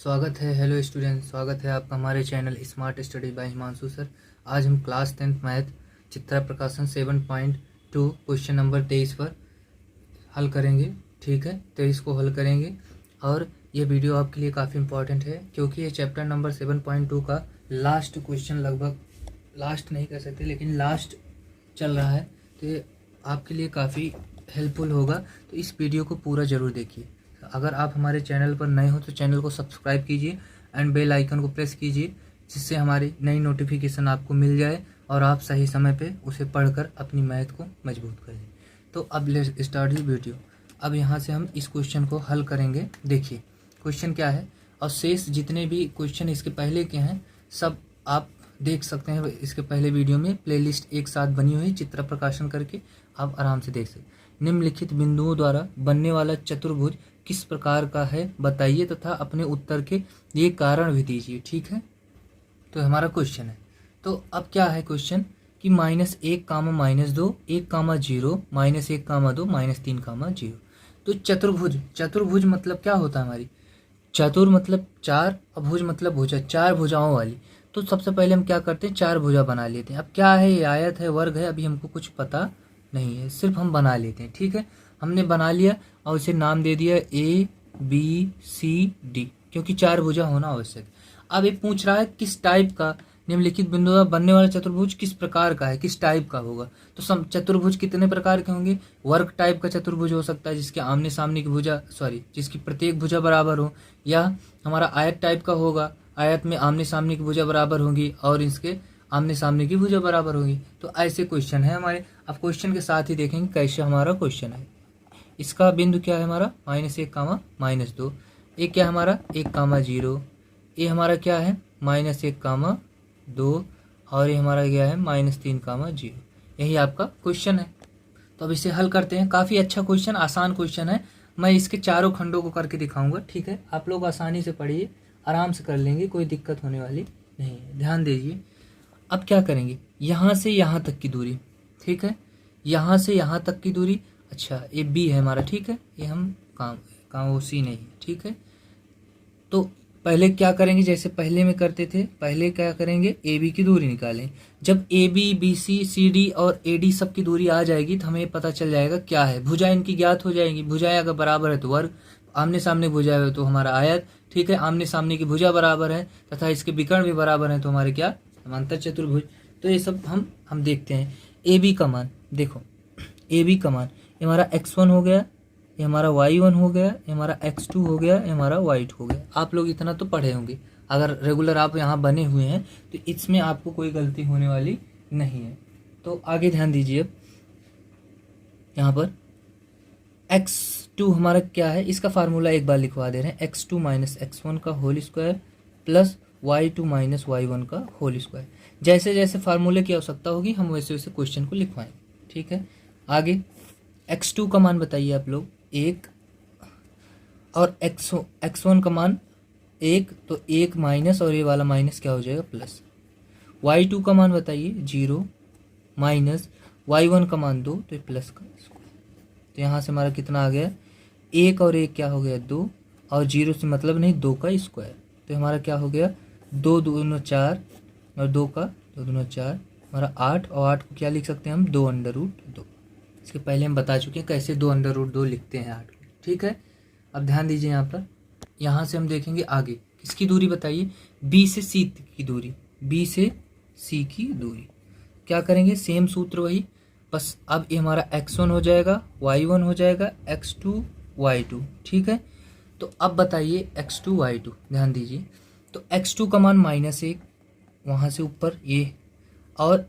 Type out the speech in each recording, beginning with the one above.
स्वागत है। Hello student, स्वागत है आपका हमारे channel smart study bye Himanshu sir. आज हम क्लास 10th मैथ चित्रा प्रकाशन 7.2 क्वेश्चन नंबर 23 पर हल करेंगे। ठीक है, 23 को हल करेंगे और ये वीडियो आपके लिए काफ़ी इंपॉर्टेंट है क्योंकि ये चैप्टर नंबर 7.2 का लास्ट क्वेश्चन, लगभग लास्ट नहीं कह सकते लेकिन लास्ट चल रहा है, तो ये आपके लिए काफ़ी हेल्पफुल होगा। तो इस वीडियो को पूरा ज़रूर देखिए। अगर आप हमारे चैनल पर नए हो तो चैनल को सब्सक्राइब कीजिए एंड बेल आइकन को प्रेस कीजिए, जिससे हमारी नई नोटिफिकेशन आपको मिल जाए और आप सही समय पे उसे पढ़कर अपनी मैथ को मजबूत करें। तो अब लेट्स स्टार्ट दी वीडियो। अब यहाँ से हम इस क्वेश्चन को हल करेंगे। देखिए क्वेश्चन क्या है और शेष जितने भी क्वेश्चन इसके पहले के हैं सब आप देख सकते हैं। इसके पहले वीडियो में प्लेलिस्ट एक साथ बनी हुई चित्र प्रकाशन करके आप आराम से देख सकते। निम्नलिखित बिंदुओं द्वारा बनने वाला चतुर्भुज किस प्रकार का है बताइए तथा अपने उत्तर के ये कारण भी दीजिए। ठीक है, तो हमारा क्वेश्चन है। तो अब क्या है क्वेश्चन कि -1, -2, 1, 0, -1, 2, -3, 0। तो चतुर्भुज, चतुर्भुज मतलब क्या होता है हमारी, चतुर मतलब चार और भुज मतलब भुजा, चार भुजाओं वाली। तो सबसे पहले हम क्या करते हैं, चार भुजा बना लेते हैं। अब क्या है, ये आयत है, वर्ग है, अभी हमको कुछ पता नहीं है, सिर्फ हम बना लेते हैं। ठीक है, हमने बना लिया और इसे नाम दे दिया ABCD, क्योंकि चार भुजा होना आवश्यक। अब ये पूछ रहा है किस टाइप का, निम्नलिखित बिंदु द्वारा बनने वाला चतुर्भुज किस प्रकार का है, किस टाइप का होगा। तो सम चतुर्भुज कितने प्रकार के होंगे, वर्ग टाइप का चतुर्भुज हो सकता है जिसके आमने सामने की भुजा जिसकी प्रत्येक भुजा बराबर हो, या हमारा आयत टाइप का होगा, आयत में आमने सामने की भुजा बराबर होगी और इसके आमने सामने की भुजा बराबर होगी। तो ऐसे क्वेश्चन है हमारे। अब क्वेश्चन के साथ ही देखेंगे कैसे हमारा क्वेश्चन है। इसका बिंदु क्या है हमारा, -1, -2। ये क्या है हमारा 1, 0। ये हमारा क्या है -1, 2 और ये हमारा क्या है -3, 0। यही आपका क्वेश्चन है। तो अब इसे हल करते हैं। काफ़ी अच्छा क्वेश्चन, आसान क्वेश्चन है। मैं इसके चारों खंडों को करके दिखाऊंगा। ठीक है, आप लोग आसानी से पढ़िए, आराम से कर लेंगे, कोई दिक्कत होने वाली नहीं है। ध्यान दीजिए। अब क्या करेंगे, यहाँ से यहाँ तक की दूरी, ठीक है, यहाँ से यहाँ तक की दूरी। अच्छा ये B है हमारा, ठीक है, ये हम काम वो C नहीं है। ठीक है, तो पहले क्या करेंगे, जैसे पहले में करते थे, पहले क्या करेंगे, AB की दूरी निकालें। जब AB, BC, CD और AD सब की दूरी आ जाएगी तो हमें पता चल जाएगा क्या है, भुजा इनकी ज्ञात हो जाएंगी। भुजाएं अगर बराबर है तो वर्ग, आमने सामने भुजा है तो हमारा आयत। ठीक है, आमने सामने की भुजा बराबर है तथा इसके विकर्ण भी बराबर है तो हमारे क्या, समांतर चतुर्भुज। तो ये सब हम देखते हैं। AB का मान देखो, AB का मान ये हमारा x1 हो गया, ये हमारा y1 हो गया, ये हमारा x2 हो गया, ये हमारा y2 हो गया। आप लोग इतना तो पढ़े होंगे, अगर रेगुलर आप यहाँ बने हुए हैं तो इसमें आपको कोई गलती होने वाली नहीं है। तो आगे ध्यान दीजिए। अब यहाँ पर x2 हमारा क्या है, इसका फार्मूला एक बार लिखवा दे रहे हैं, x2 - x1 का whole square plus y2 - y1 का होल स्क्वायर। जैसे जैसे फार्मूले की आवश्यकता होगी हम वैसे वैसे क्वेश्चन को लिखवाएंगे। ठीक है, आगे x2 का मान बताइए आप लोग 1 और x1 का मान 1, तो 1 माइनस और ये वाला माइनस क्या हो जाएगा प्लस। y2 का मान बताइए 0 माइनस y1 का मान 2, तो ये प्लस का स्क्वायर। तो यहाँ से हमारा कितना आ गया, 1 और 1 क्या हो गया 2, और 0 से मतलब नहीं 2 का स्क्वायर। तो हमारा क्या हो गया 2 दूनी 4 और 2 का 2 दूनी 4, हमारा 8, और 8 को क्या लिख सकते हैं हम 2√2। इसके पहले हम बता चुके हैं कैसे 2√2 लिखते हैं 8 को। ठीक है, अब ध्यान दीजिए यहाँ पर। यहाँ से हम देखेंगे आगे किसकी दूरी बताइए, B से C की दूरी, B से C की दूरी। क्या करेंगे, सेम सूत्र वही, बस अब ये हमारा x1 हो जाएगा, y1 हो जाएगा, x2 y2। ठीक है, तो अब बताइए x2 y2, ध्यान दीजिए। तो x2 का मान -1 वहाँ से ऊपर ये, और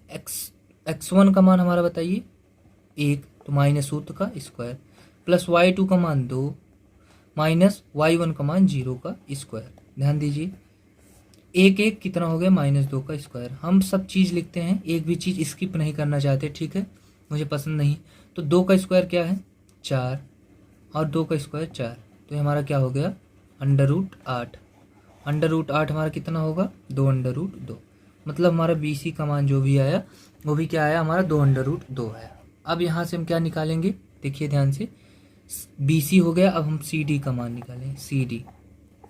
x1 का मान हमारा बताइए 1, तो माइनस सूत्र का स्क्वायर, प्लस y2 का मान 2 माइनस y1 का मान 0 का स्क्वायर। ध्यान दीजिए, 1 कितना हो गया -2 का स्क्वायर। हम सब चीज़ लिखते हैं, एक भी चीज़ स्किप नहीं करना चाहते। ठीक है, मुझे पसंद नहीं। तो 2 का स्क्वायर क्या है 4, और 2 का स्क्वायर 4, तो हमारा क्या हो गया √8। √8 हमारा कितना होगा 2√2। मतलब हमारा BC का मान जो भी आया वो भी क्या आया हमारा 2√2 आया। अब यहाँ से हम क्या निकालेंगे, देखिए ध्यान से, BC हो गया, अब हम CD का मान निकालें, CD।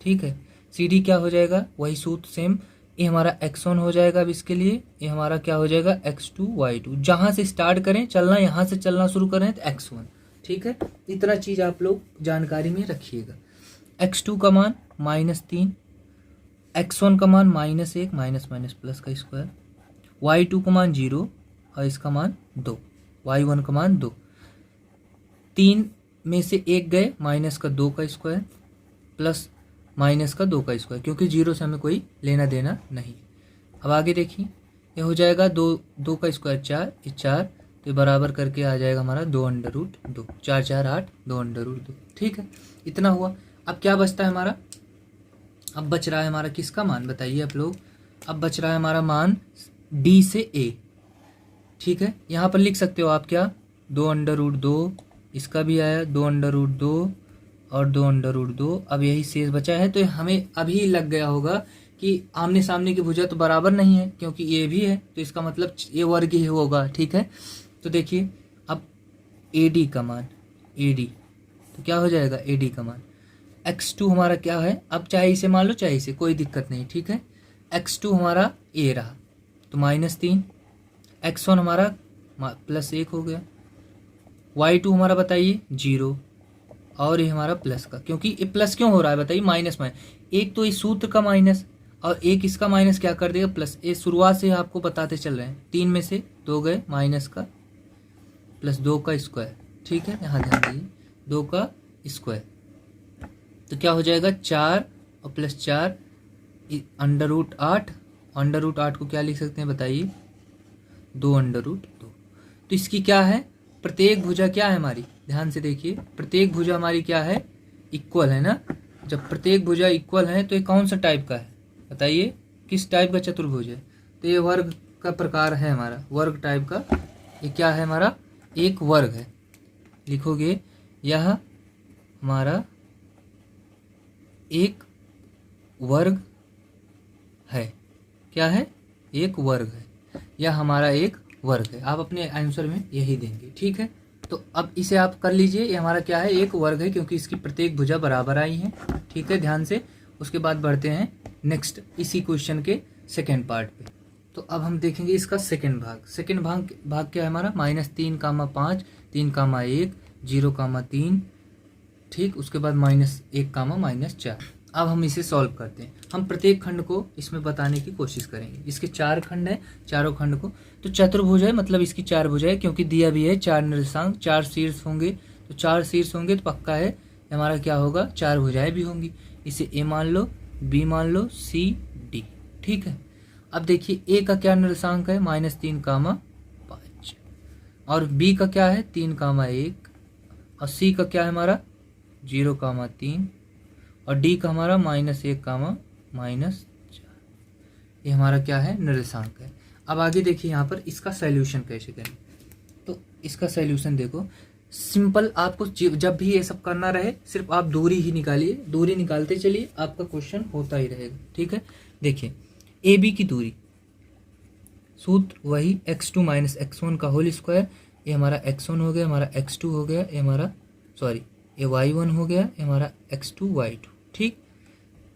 ठीक है, सी डी क्या हो जाएगा, वही सूत्र सेम, ये हमारा x1 हो जाएगा। अब इसके लिए ये हमारा क्या हो जाएगा, x2 y2। जहाँ से स्टार्ट करें चलना, यहाँ से चलना शुरू करें तो x1। ठीक है, इतना चीज़ आप लोग जानकारी में रखिएगा। x2 का मान -3, x1 का मान -1, माइनस माइनस प्लस का स्क्वायर, y2 का मान 0 और इसका मान 2, y1 का मान 2। 3 में से 1 गए, माइनस का 2 का स्क्वायर प्लस माइनस का 2 का स्क्वायर, क्योंकि 0 से हमें कोई लेना देना नहीं। अब आगे देखिए, ये हो जाएगा 2 का स्क्वायर 4, ये 4, तो ये बराबर करके आ जाएगा हमारा 2√2, 4 4 8, 2√2। ठीक है, इतना हुआ। अब क्या बचता है हमारा, अब बच रहा है हमारा किसका मान बताइए आप लोग, अब बच रहा है हमारा मान डी से ए। ठीक है, यहाँ पर लिख सकते हो आप क्या, 2√2, इसका भी आया 2√2 और 2√2। अब यही शेष बचा है, तो हमें अभी लग गया होगा कि आमने सामने की भुजा तो बराबर नहीं है, क्योंकि ये भी है, तो इसका मतलब ये वर्ग ही होगा। ठीक है, तो देखिए अब AD का मान, AD तो क्या हो जाएगा, AD का मान x2 हमारा क्या है, अब चाहे इसे मान लो चाहे इसे, कोई दिक्कत नहीं। ठीक है, x2 हमारा a रहा तो -3, x1 हमारा +1 हो गया, y2 हमारा बताइए 0 और ये हमारा प्लस का, क्योंकि ये प्लस क्यों हो रहा है बताइए, माइनस माइनस, एक तो इस सूत्र का माइनस और एक इसका माइनस क्या कर देगा प्लस। ये शुरुआत से आपको बताते चल रहे हैं, 3 में से 2 गए, माइनस का प्लस 2 का स्क्वायर। ठीक है, यहाँ ध्यान दीजिए 2 का स्क्वायर, तो क्या हो जाएगा 4 और +4 √8, √8 को क्या लिख सकते हैं बताइए, 2√2। तो इसकी क्या है, प्रत्येक भुजा क्या है हमारी, ध्यान से देखिए, प्रत्येक भुजा हमारी क्या है, इक्वल है ना। जब प्रत्येक भुजा इक्वल है तो ये कौन सा टाइप का है बताइए, किस टाइप का चतुर्भुज है, तो ये वर्ग का प्रकार है हमारा, वर्ग टाइप का। ये क्या है हमारा, एक वर्ग है, लिखोगे यह हमारा एक वर्ग है, क्या है, एक वर्ग है, यह हमारा एक वर्ग है। आप अपने आंसर में यही देंगे। ठीक है, तो अब इसे आप कर लीजिए, ये हमारा क्या है, एक वर्ग है, क्योंकि इसकी प्रत्येक भुजा बराबर आई है। ठीक है, ध्यान से। उसके बाद बढ़ते हैं नेक्स्ट इसी क्वेश्चन के सेकेंड पार्ट पे। तो अब हम देखेंगे इसका सेकेंड भाग। सेकेंड भाग क्या है हमारा, -3, 5, 3, 1, 0, 3। ठीक, उसके बाद -1, -4। अब हम इसे सॉल्व करते हैं। हम प्रत्येक खंड को इसमें बताने की कोशिश करेंगे। इसके 4 खंड है, चारों खंड को, तो चतुर्भुज है मतलब इसकी 4 भुजाएं, क्योंकि दिया भी है 4 निर्देशांक, 4 शीर्ष होंगे, तो 4 शीर्ष होंगे तो पक्का है हमारा क्या होगा, 4 भुजाएं भी होंगी। इसे ए मान लो, बी मान लो, सी डी। ठीक है, अब देखिए ए का क्या निर्देशांक है, -3, 5, और बी का क्या है 3, 1, और सी का क्या है हमारा 0, 3, और डी का हमारा -1, -4। ये हमारा क्या है, निर्देशांक है। अब आगे देखिए यहाँ पर इसका सॉल्यूशन कैसे करें। तो इसका सॉल्यूशन देखो, सिंपल, आपको जब भी ये सब करना रहे सिर्फ आप दूरी ही निकालिए, दूरी निकालते चलिए, आपका क्वेश्चन होता ही रहेगा। ठीक है, देखिए ए बी की दूरी, सूत्र वही x2 - x1 का होल स्क्वायर। ये हमारा x1 हो गया, हमारा x2 हो गया, ये हमारा ये y1 हो गया, ये हमारा x2 y2। ठीक,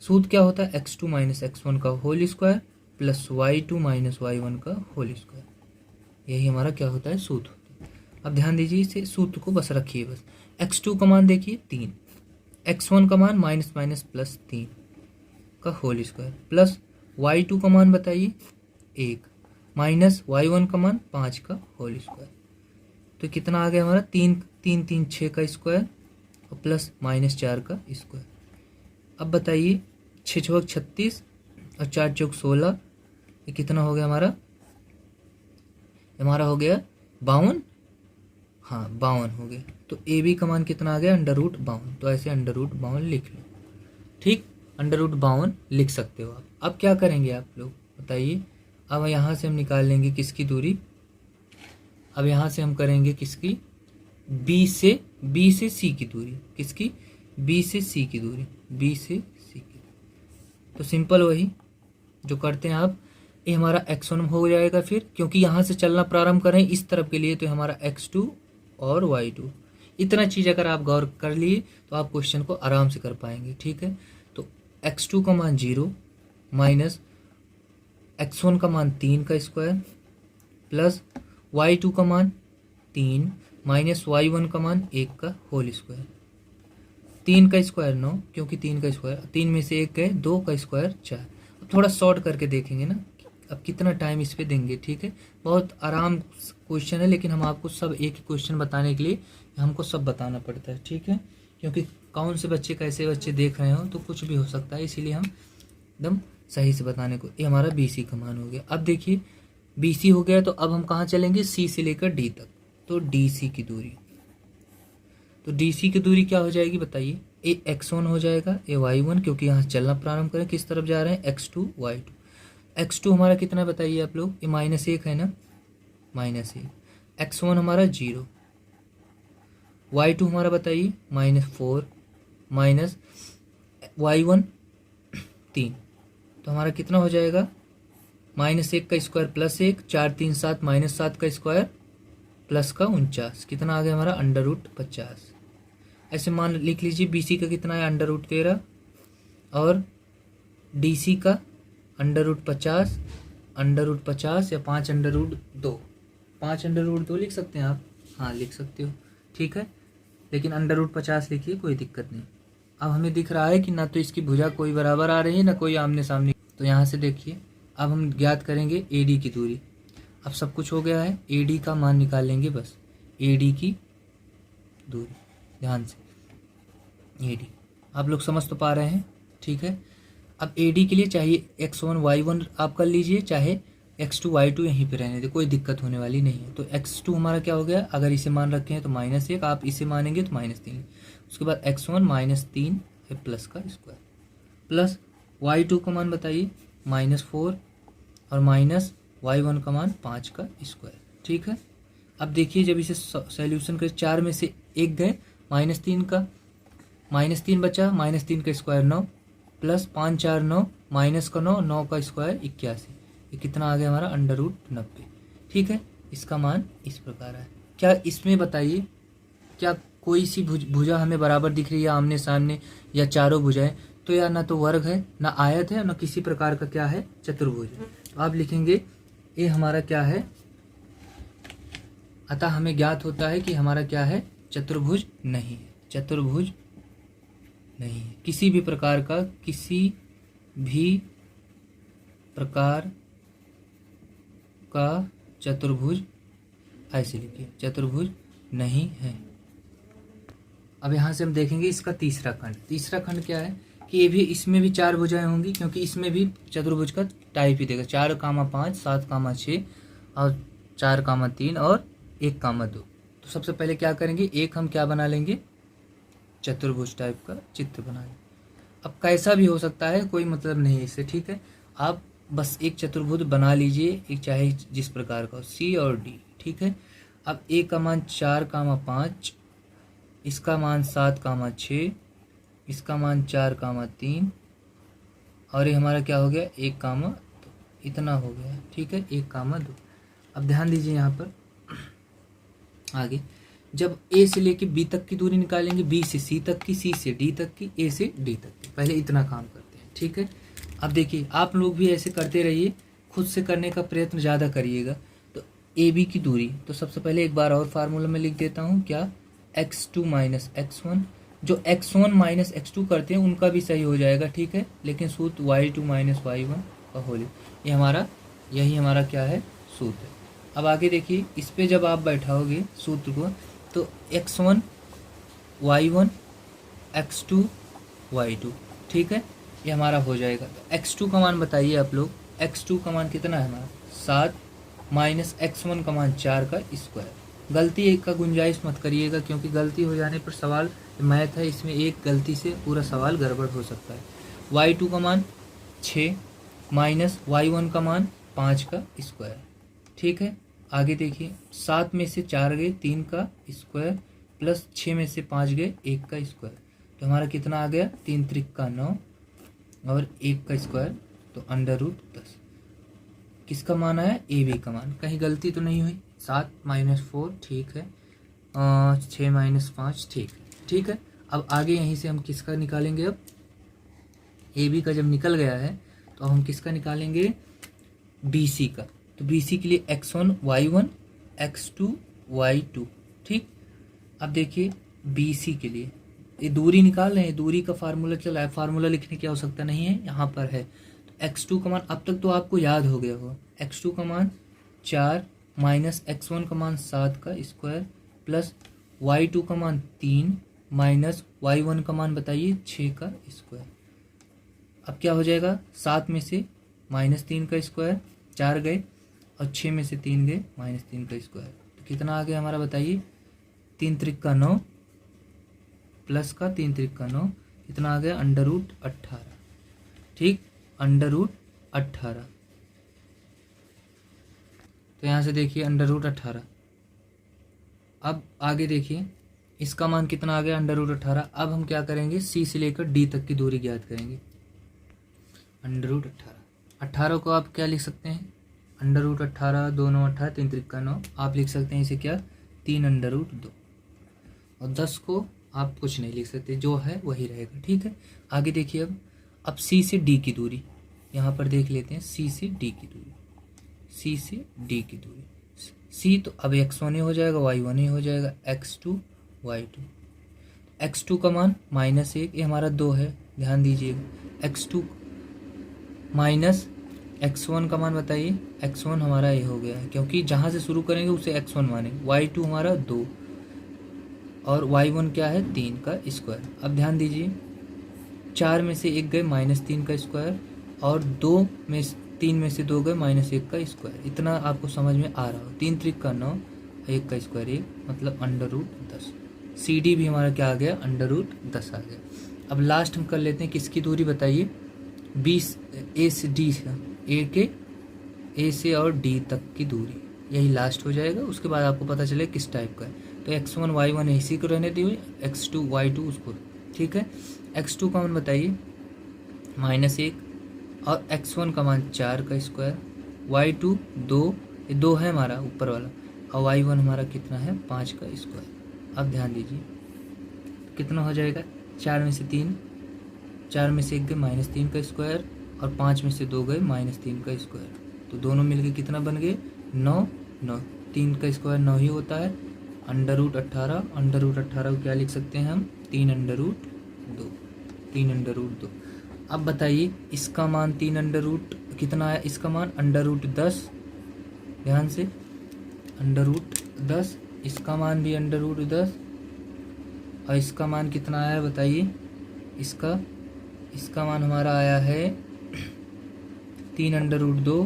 सूत्र क्या होता है, x2 - x1 का whole square plus y2 - y1 का होल स्क्वायर। यही हमारा क्या होता है, सूत्र होता है। अब ध्यान दीजिए, इसे सूत्र को बस रखिए, बस x2 का मान देखिए 3, x1 का मान -+3 का होल स्क्वायर प्लस y2 का मान बताइए 1 माइनस y1 का मान 5 का होल स्क्वायर। तो कितना आ गया हमारा, 3 3 3 6 का स्क्वायर और प्लस -4 का स्क्वायर। अब बताइए 6 चौक 36 और 4 चौक 16, ये कितना हो गया हमारा, हमारा हो गया 52। हाँ 52 हो गया। तो ए बी का मान कितना आ गया, √52। तो ऐसे √52 लिख लो। ठीक, √52 लिख सकते हो आप। अब क्या करेंगे आप लोग बताइए, अब यहाँ से हम निकाल लेंगे किसकी दूरी, अब यहाँ से हम करेंगे किसकी, बी से सी की दूरी, किसकी, बी से सी की दूरी, बी से सी की। तो सिंपल वही जो करते हैं आप, ये हमारा x1 हो जाएगा फिर, क्योंकि यहाँ से चलना प्रारंभ करें इस तरफ के लिए, तो हमारा x2 और y2। इतना चीज़ अगर आप गौर कर लिए तो आप क्वेश्चन को आराम से कर पाएंगे। ठीक है, तो x2 का मान 0 माइनस x1 का मान 3 का स्क्वायर प्लस y2 का मान 3 माइनस y1 का मान 1 का होल स्क्वायर। 3 का स्क्वायर 9, क्योंकि 3 का स्क्वायर 3 में से 1 गए, 2 का स्क्वायर 4। अब थोड़ा शॉर्ट करके देखेंगे ना, अब कितना टाइम इस पे देंगे। ठीक है, बहुत आराम क्वेश्चन है, लेकिन हम आपको सब एक ही क्वेश्चन बताने के लिए हमको सब बताना पड़ता है। ठीक है, क्योंकि कौन से बच्चे कैसे बच्चे देख रहे हो तो कुछ भी हो सकता है, इसीलिए हम एकदम सही से बताने को। ये हमारा BC का मान हो गया। अब देखिए BC हो गया, तो अब हम कहाँ चलेंगे, C से लेकर D तक। तो DC की दूरी, तो DC की दूरी क्या हो जाएगी बताइए, ये x1 हो जाएगा, ये y1, क्योंकि यहाँ चलना प्रारंभ करें, किस तरफ जा रहे हैं, x2 y2। x2 हमारा कितना बताइए आप लोग, ये -1 है ना, -1। x1 हमारा 0, y2 हमारा बताइए -4 माइनस y1 3, तो हमारा कितना हो जाएगा, -1 का स्क्वायर प्लस 1, 4 3 7 -7 का स्क्वायर प्लस का 49, कितना आ गया हमारा √50। ऐसे मान लिख लीजिए। BC का कितना है, √13 और DC का √50, √50 या 5√2, 5√2 लिख सकते हैं आप, हाँ लिख सकते हो। ठीक है, लेकिन √50 लिखिए, कोई दिक्कत नहीं। अब हमें दिख रहा है कि ना तो इसकी भुजा कोई बराबर आ रही है, ना कोई आमने सामने। तो यहाँ से देखिए, अब हम ज्ञात करेंगे AD की दूरी। अब सब कुछ हो गया है, AD का मान निकाल लेंगे बस, AD की दूरी, ध्यान से AD आप लोग समझ तो पा रहे हैं। ठीक है, अब AD के लिए चाहिए x1 y1 आप कर लीजिए, चाहे x2 y2 यहीं पे रहने दे, कोई दिक्कत होने वाली नहीं है। तो x2 हमारा क्या हो गया, अगर इसे मान रखे हैं तो -1, आप इसे मानेंगे तो -3। उसके बाद x1 -3 है प्लस का स्क्वायर, प्लस y2 का मान बताइए -4 और माइनस y1 का मान 5 का स्क्वायर। ठीक है, अब देखिए जब इसे सॉल्यूशन करें, 4 में से 1 गए, -3 का -3 बचा, -3 का स्क्वायर 9 प्लस 5 4 9 माइनस का 9, 9 का स्क्वायर 81, ये कितना आ गया हमारा √90। ठीक है, इसका मान इस प्रकार है। क्या इसमें बताइए, क्या कोई सी भुजा हमें बराबर दिख रही है आमने सामने, या चारों भुजाएं, तो या ना तो वर्ग है, ना आयत है, ना किसी प्रकार का क्या है, चतुर्भुज है। तो आप लिखेंगे ये हमारा क्या है, अतः हमें ज्ञात होता है कि हमारा क्या है, चतुर्भुज नहीं है, चतुर्भुज नहीं है, किसी भी प्रकार का, किसी भी प्रकार का चतुर्भुज, ऐसे लिखिए, चतुर्भुज नहीं है। अब यहाँ से हम देखेंगे इसका तीसरा खंड। तीसरा खंड क्या है कि ये भी, इसमें भी 4 भुजाएं होंगी, क्योंकि इसमें भी चतुर्भुज का टाइप ही देगा, 4, 5, 7, 6 और 4, 3 और 1, 2। तो सबसे पहले क्या करेंगे, एक हम क्या बना लेंगे, चतुर्भुज टाइप का चित्र बनाएंगे। अब कैसा भी हो सकता है, कोई मतलब नहीं है इससे। ठीक है, आप बस एक चतुर्भुज बना लीजिए, एक चाहे जिस प्रकार का हो, C और D। ठीक है, अब A का मान 4, 5, इसका मान 7, 6, इसका मान 4, 3 और ये हमारा क्या हो गया, 1, 2, इतना हो गया। ठीक है, 1, 2। अब ध्यान दीजिए यहाँ पर आगे, जब A से लेके B तक की दूरी निकालेंगे, B से C तक की, C से D तक की, A से D तक की, पहले इतना काम करते हैं। ठीक है, अब देखिए आप लोग भी ऐसे करते रहिए, खुद से करने का प्रयत्न ज़्यादा करिएगा। तो AB की दूरी, तो सबसे पहले एक बार और फार्मूला में लिख देता हूँ, क्या, x2 माइनस x1, जो x1 माइनस x2 करते हैं उनका भी सही हो जाएगा। ठीक है, लेकिन सूत्र y2 माइनस y1 का होल, ये हमारा, यही हमारा क्या है, सूत्र है। अब आगे देखिए, इस पे जब आप बैठाओगे सूत्र को, तो x1 y1 x2 y2, ठीक है, ये हमारा हो जाएगा। तो x2 का मान बताइए आप लोग, x2 का मान कितना है हमारा 7 माइनस x1 का मान 4 का स्क्वायर। गलती एक का गुंजाइश मत करिएगा, क्योंकि गलती हो जाने पर सवाल मैथ है, इसमें एक गलती से पूरा सवाल गड़बड़ हो सकता है। y2 का मान 6 माइनस y1 का मान 5 का स्क्वायर। ठीक है, आगे देखिए, 7 में से 4 गए 3 का स्क्वायर प्लस 6 में से 5 गए 1 का स्क्वायर, तो हमारा कितना आ गया, 3 त्रिक का 9 और 1 का स्क्वायर, तो √10। किसका मान आया, ए बी का मान, कहीं गलती तो नहीं हुई। 7 माइनस 4 ठीक है, 6 माइनस 5 ठीक है। ठीक है, अब आगे यहीं से हम किसका निकालेंगे, अब ए बी का जब निकल गया है तो हम किसका निकालेंगे, बी सी का। तो बी सी के लिए x1 y1 x2 y2, ठीक। अब देखिए बी सी के लिए ये दूरी निकाल रहे हैं, दूरी का फार्मूला चला है, फार्मूला लिखने की आवश्यकता नहीं है, यहाँ पर है। तो x2 का मान अब तक तो आपको याद हो गया होगा, x2 का मान 4 माइनस x1 का मान 7 का स्क्वायर प्लस y2 का मान 3 माइनस y1 का मान बताइए 6 का स्क्वायर। अब क्या हो जाएगा, 7 में से -3 का स्क्वायर 4 गए और 6 में से 3 गए -3 का स्क्वायर। तो कितना आ गया हमारा बताइए, 3 त्रिक का 9 प्लस का 3 त्रिक का 9, कितना आ गया √18, ठीक, √18। तो यहाँ से देखिए √18। अब आगे देखिए इसका मान कितना आ गया √18। अब हम क्या करेंगे, सी से लेकर डी तक की दूरी ज्ञात करेंगे। √18, 18 को आप क्या लिख सकते हैं, √18 2 9 18 3 त्रिक का 9, आप लिख सकते हैं इसे क्या 3√2। और 10 को आप कुछ नहीं लिख सकते, जो है वही रहेगा, ठीक है। आगे देखिए अब सी से डी की दूरी यहाँ पर देख लेते हैं, सी से डी की दूरी, सी से डी की दूरी, सी तो अब x1 ही हो जाएगा, y1 ही हो जाएगा, x2 y2। x2 का मान -1, ये हमारा 2 है, ध्यान दीजिएगा। x2 माइनस x1 का मान बताइए, x1 हमारा ये हो गया है, क्योंकि जहाँ से शुरू करेंगे उसे x1 मानेंगे। y2 हमारा 2 और y1 क्या है 3 का स्क्वायर। अब ध्यान दीजिए 4 में से 1 गए -3 का स्क्वायर और 3 में से 2 गए -1 का स्क्वायर। इतना आपको समझ में आ रहा हो, 3 त्रिक का 9, 1 का स्क्वायर 1, मतलब √10। सी डी भी हमारा क्या आ गया √10 आ गया। अब लास्ट हम कर लेते हैं, किसकी दूरी बताइए, 20 ए से डी से, ए से और डी तक की दूरी, यही लास्ट हो जाएगा। उसके बाद आपको पता चले किस टाइप का है। तो x1 y1 इसी को रहने दी हुई, x2 y2 उसको, ठीक है। x2 का मान बताइए -1 और x1 का मान 4 का स्क्वायर, y2 2, ये 2 है हमारा ऊपर वाला, और y1 हमारा कितना है 5 का स्क्वायर। अब ध्यान दीजिए कितना हो जाएगा, 4 में से 3, 4 में से 1 गए -3 का स्क्वायर और 5 में से 2 गए -3 का स्क्वायर। तो दोनों मिलके कितना बन गए 9, 9, 3 का स्क्वायर 9 ही होता है, √18, √18 को क्या लिख सकते हैं हम 3√2, 3√2। अब बताइए इसका मान कितना है, इसका मान √10, ध्यान से √10, इसका मान भी √10 और इसका मान कितना आया है बताइए, इसका मान हमारा आया है 3√2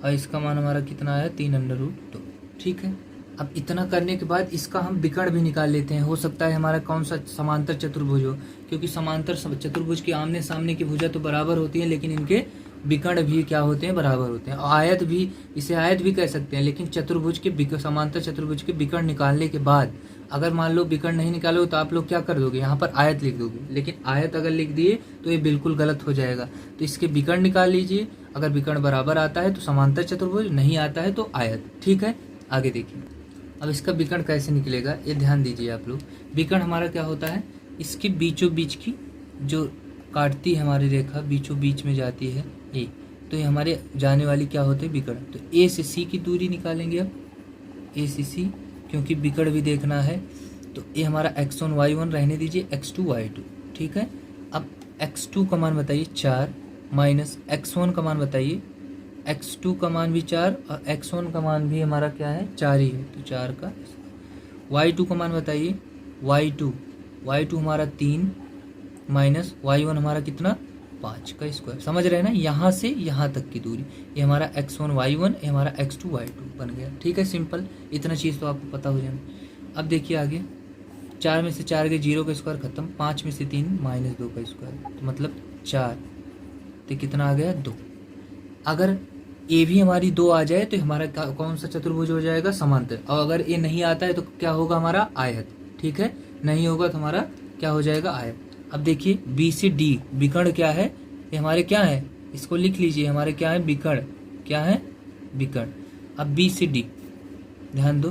और इसका मान हमारा कितना आया 3√2, ठीक है। अब इतना करने के बाद इसका हम विकर्ण भी निकाल लेते हैं। हो सकता है हमारा कौन सा समांतर चतुर्भुज हो, क्योंकि समांतर चतुर्भुज की आमने सामने की भुजा तो बराबर होती है, लेकिन इनके विकर्ण भी क्या होते हैं, बराबर होते हैं। और आयत भी, इसे आयत भी कह सकते हैं, लेकिन चतुर्भुज के समांतर चतुर्भुज के विकर्ण निकालने के बाद अगर मान लो विकर्ण नहीं निकालोगे तो आप लोग क्या कर दोगे, यहाँ पर आयत लिख दोगे, लेकिन आयत अगर लिख दिए तो ये बिल्कुल गलत हो जाएगा। तो इसके विकर्ण निकाल लीजिए, अगर विकर्ण बराबर आता है तो समांतर चतुर्भुज, नहीं आता है तो आयत, ठीक है। आगे देखिए अब इसका विकर्ण कैसे निकलेगा, ये ध्यान दीजिए आप लोग। विकर्ण हमारा क्या होता है, इसके बीचों बीच की जो काटती है हमारी रेखा, बीचों बीच में जाती है ए, तो ये हमारे जाने वाली क्या होते हैं विकर्ण। तो ए से सी की दूरी निकालेंगे, अब ए से सी, क्योंकि विकर्ण भी देखना है। तो ये हमारा x1 y1 रहने दीजिए, x2 y2, ठीक है। अब x2 का मान बताइए 4 माइनस x1 का मान बताइए, x2 का मान भी 4 और x1 का मान भी हमारा क्या है 4 ही है, तो 4 का। y2 का मान बताइए, y2 हमारा 3 माइनस y1 हमारा कितना 5 का स्क्वायर। समझ रहे हैं ना, यहाँ से यहाँ तक की दूरी, ये हमारा x1 y1, ये हमारा x2 y2 बन गया, ठीक है। सिंपल, इतना चीज़ तो आपको पता हो जाए। अब देखिए आगे, 4 में से 4 गए 0 का स्क्वायर खत्म, 5 में से 3 -2 का स्क्वायर, तो मतलब 4, तो कितना आ गया 2। अगर ए भी हमारी 2 आ जाए तो हमारा कौन सा चतुर्भुज हो जाएगा, समांतर। और अगर ए नहीं आता है तो क्या होगा हमारा आयत, ठीक है। नहीं होगा तो हमारा क्या हो जाएगा आयत। अब देखिए बी से डी विकर्ण क्या है, ये हमारे क्या है, इसको लिख लीजिए, हमारे क्या है विकर्ण, क्या है विकर्ण। अब बी से डी, ध्यान दो,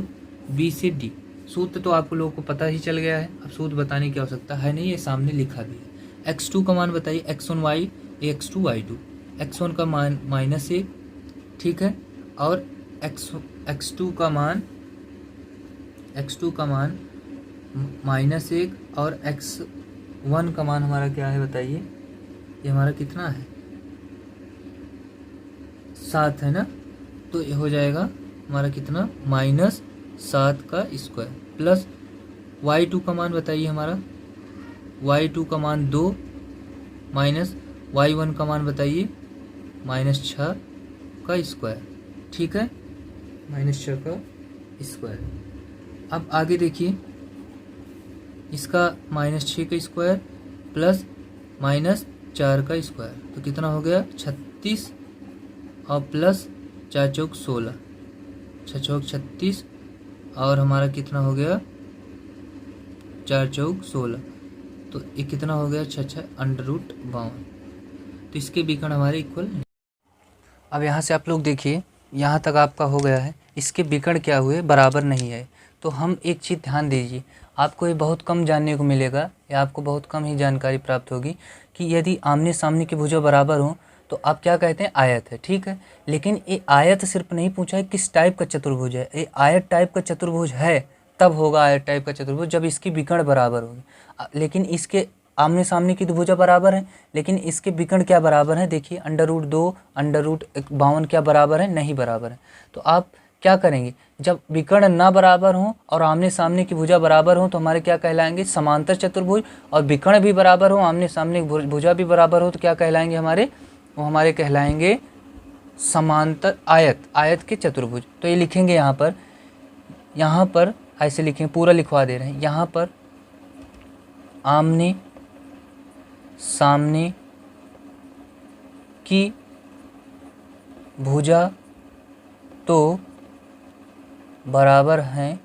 बी से डी सूत्र तो आप लोगों को पता ही चल गया है, अब सूत्र बताने की आवश्यकता है नहीं, ये सामने लिखा भी है। x2 का मान बताइए, x1 y, x2 y2, x1 का मान -1, ठीक है, और x2 का मान -1 और x1 का मान हमारा क्या है बताइए, ये हमारा कितना है, 7 है ना, तो ये हो जाएगा हमारा कितना, -7 का स्क्वायर, प्लस y2 का मान बताइए हमारा, y2 का मान 2 माइनस y1 का मान बताइए -6 का स्क्वायर, ठीक है, -6 का स्क्वायर। अब आगे देखिए, इसका -6 का स्क्वायर प्लस -4 का स्क्वायर, तो कितना हो गया 36, और प्लस 4 चौक 16, 6 चौक 36, और हमारा कितना हो गया 4 चौक 16, तो ये कितना हो गया 6 √52, तो इसके विकर्ण हमारे इक्वल। अब यहाँ से आप लोग देखिए, यहाँ तक आपका हो गया है, इसके विकर्ण क्या हुए, बराबर नहीं है। तो हम एक चीज़ ध्यान दीजिए, आपको ये बहुत कम जानने को मिलेगा, या आपको बहुत कम ही जानकारी प्राप्त होगी कि यदि आमने सामने की भुजा बराबर हों तो आप क्या कहते हैं, आयत है, ठीक है। लेकिन ये आयत सिर्फ नहीं पूछा है किस टाइप का चतुर्भुज है, ये आयत टाइप का चतुर्भुज है तब होगा आयत टाइप का चतुर्भुज जब इसकी विकर्ण बराबर होगी। लेकिन इसके आमने सामने की भुजा बराबर है, लेकिन इसके विकर्ण क्या बराबर है, देखिए √2 √52 क्या बराबर है, नहीं बराबर है। तो आप क्या करेंगे, जब विकर्ण ना बराबर हों और आमने सामने की भुजा बराबर हों तो हमारे क्या कहलाएंगे, समांतर चतुर्भुज, और विकर्ण भी बराबर हो, आमने सामने की भुजा भी बराबर हो तो क्या कहलाएंगे हमारे, वो हमारे कहलाएंगे समांतर आयत के चतुर्भुज। तो ये लिखेंगे यहाँ पर ऐसे लिखेंगे, पूरा लिखवा दे रहे हैं, यहाँ पर आमने सामने की भुजा तो बराबर हैं,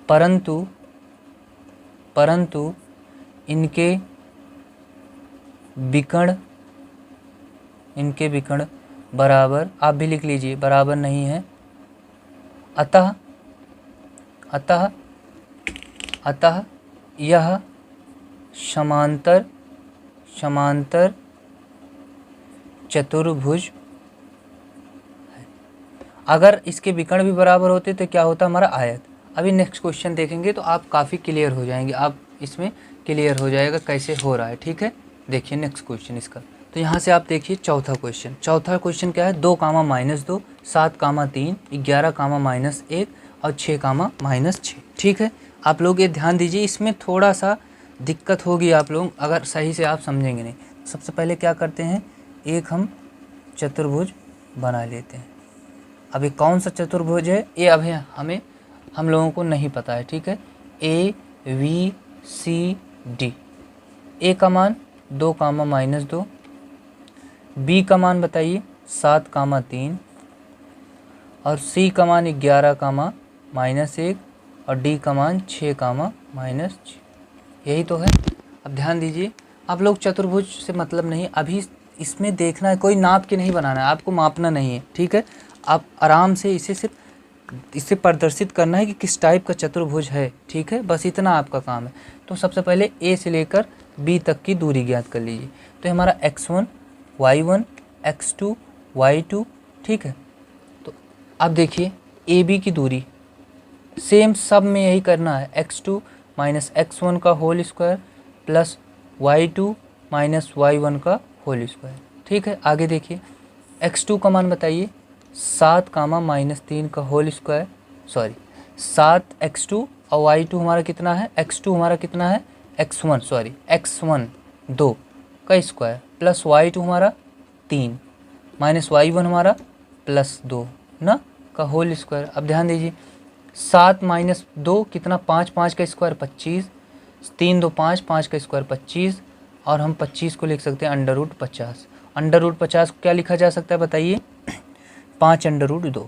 परंतु इनके विकर्ण बराबर, आप भी लिख लीजिए, बराबर नहीं है। अतः यह समांतर चतुर्भुज है। अगर इसके विकर्ण भी बराबर होते तो क्या होता हमारा, आयत। अभी नेक्स्ट क्वेश्चन देखेंगे तो आप काफ़ी क्लियर हो जाएंगे, आप इसमें क्लियर हो जाएगा कैसे हो रहा है, ठीक है। देखिए नेक्स्ट क्वेश्चन इसका, तो यहाँ से आप देखिए चौथा क्वेश्चन क्या है, 2, -2, 7, 3, 11, -1 और 6, -6, ठीक है। आप लोग ये ध्यान दीजिए, इसमें थोड़ा सा दिक्कत होगी आप लोग अगर सही से आप समझेंगे नहीं। सबसे पहले क्या करते हैं, एक हम चतुर्भुज बना लेते हैं। अभी कौन सा चतुर्भुज है ये अभी हम लोगों को नहीं पता है, ठीक है। ABCD, ए का मान 2, -2, बी का मान बताइए 7, 3, और सी का मान 11, -1, और डी का मान 6, -6, यही तो है। अब ध्यान दीजिए, आप लोग चतुर्भुज से मतलब नहीं, अभी इसमें देखना है, कोई नाप के नहीं बनाना है, आपको मापना नहीं है, ठीक है। आप आराम से इसे प्रदर्शित करना है कि किस टाइप का चतुर्भुज है, ठीक है, बस इतना आपका काम है। तो सबसे पहले ए से लेकर बी तक की दूरी ज्ञात कर लीजिए। तो हमारा x1 y1 x2 y2, ठीक है। तो अब देखिए ए बी की दूरी सेम सब में यही करना है, x2 - x1 का whole square plus y2 - y1 का होल स्क्वायर, ठीक है। आगे देखिए x2 का मान बताइए 7, -3 का होल स्क्वायर, 7x2, और y2 हमारा कितना है, x2 हमारा कितना है, x1 2 का स्क्वायर प्लस y2 हमारा 3 माइनस y1 हमारा +2 ना का होल स्क्वायर। अब ध्यान दीजिए 7 - 2 कितना, 5, 5 का स्क्वायर 25, 3 2 5, 5 का स्क्वायर 25, और हम 25 को लिख सकते हैं √50। √50 को क्या लिखा जा सकता है बताइए, 5√2,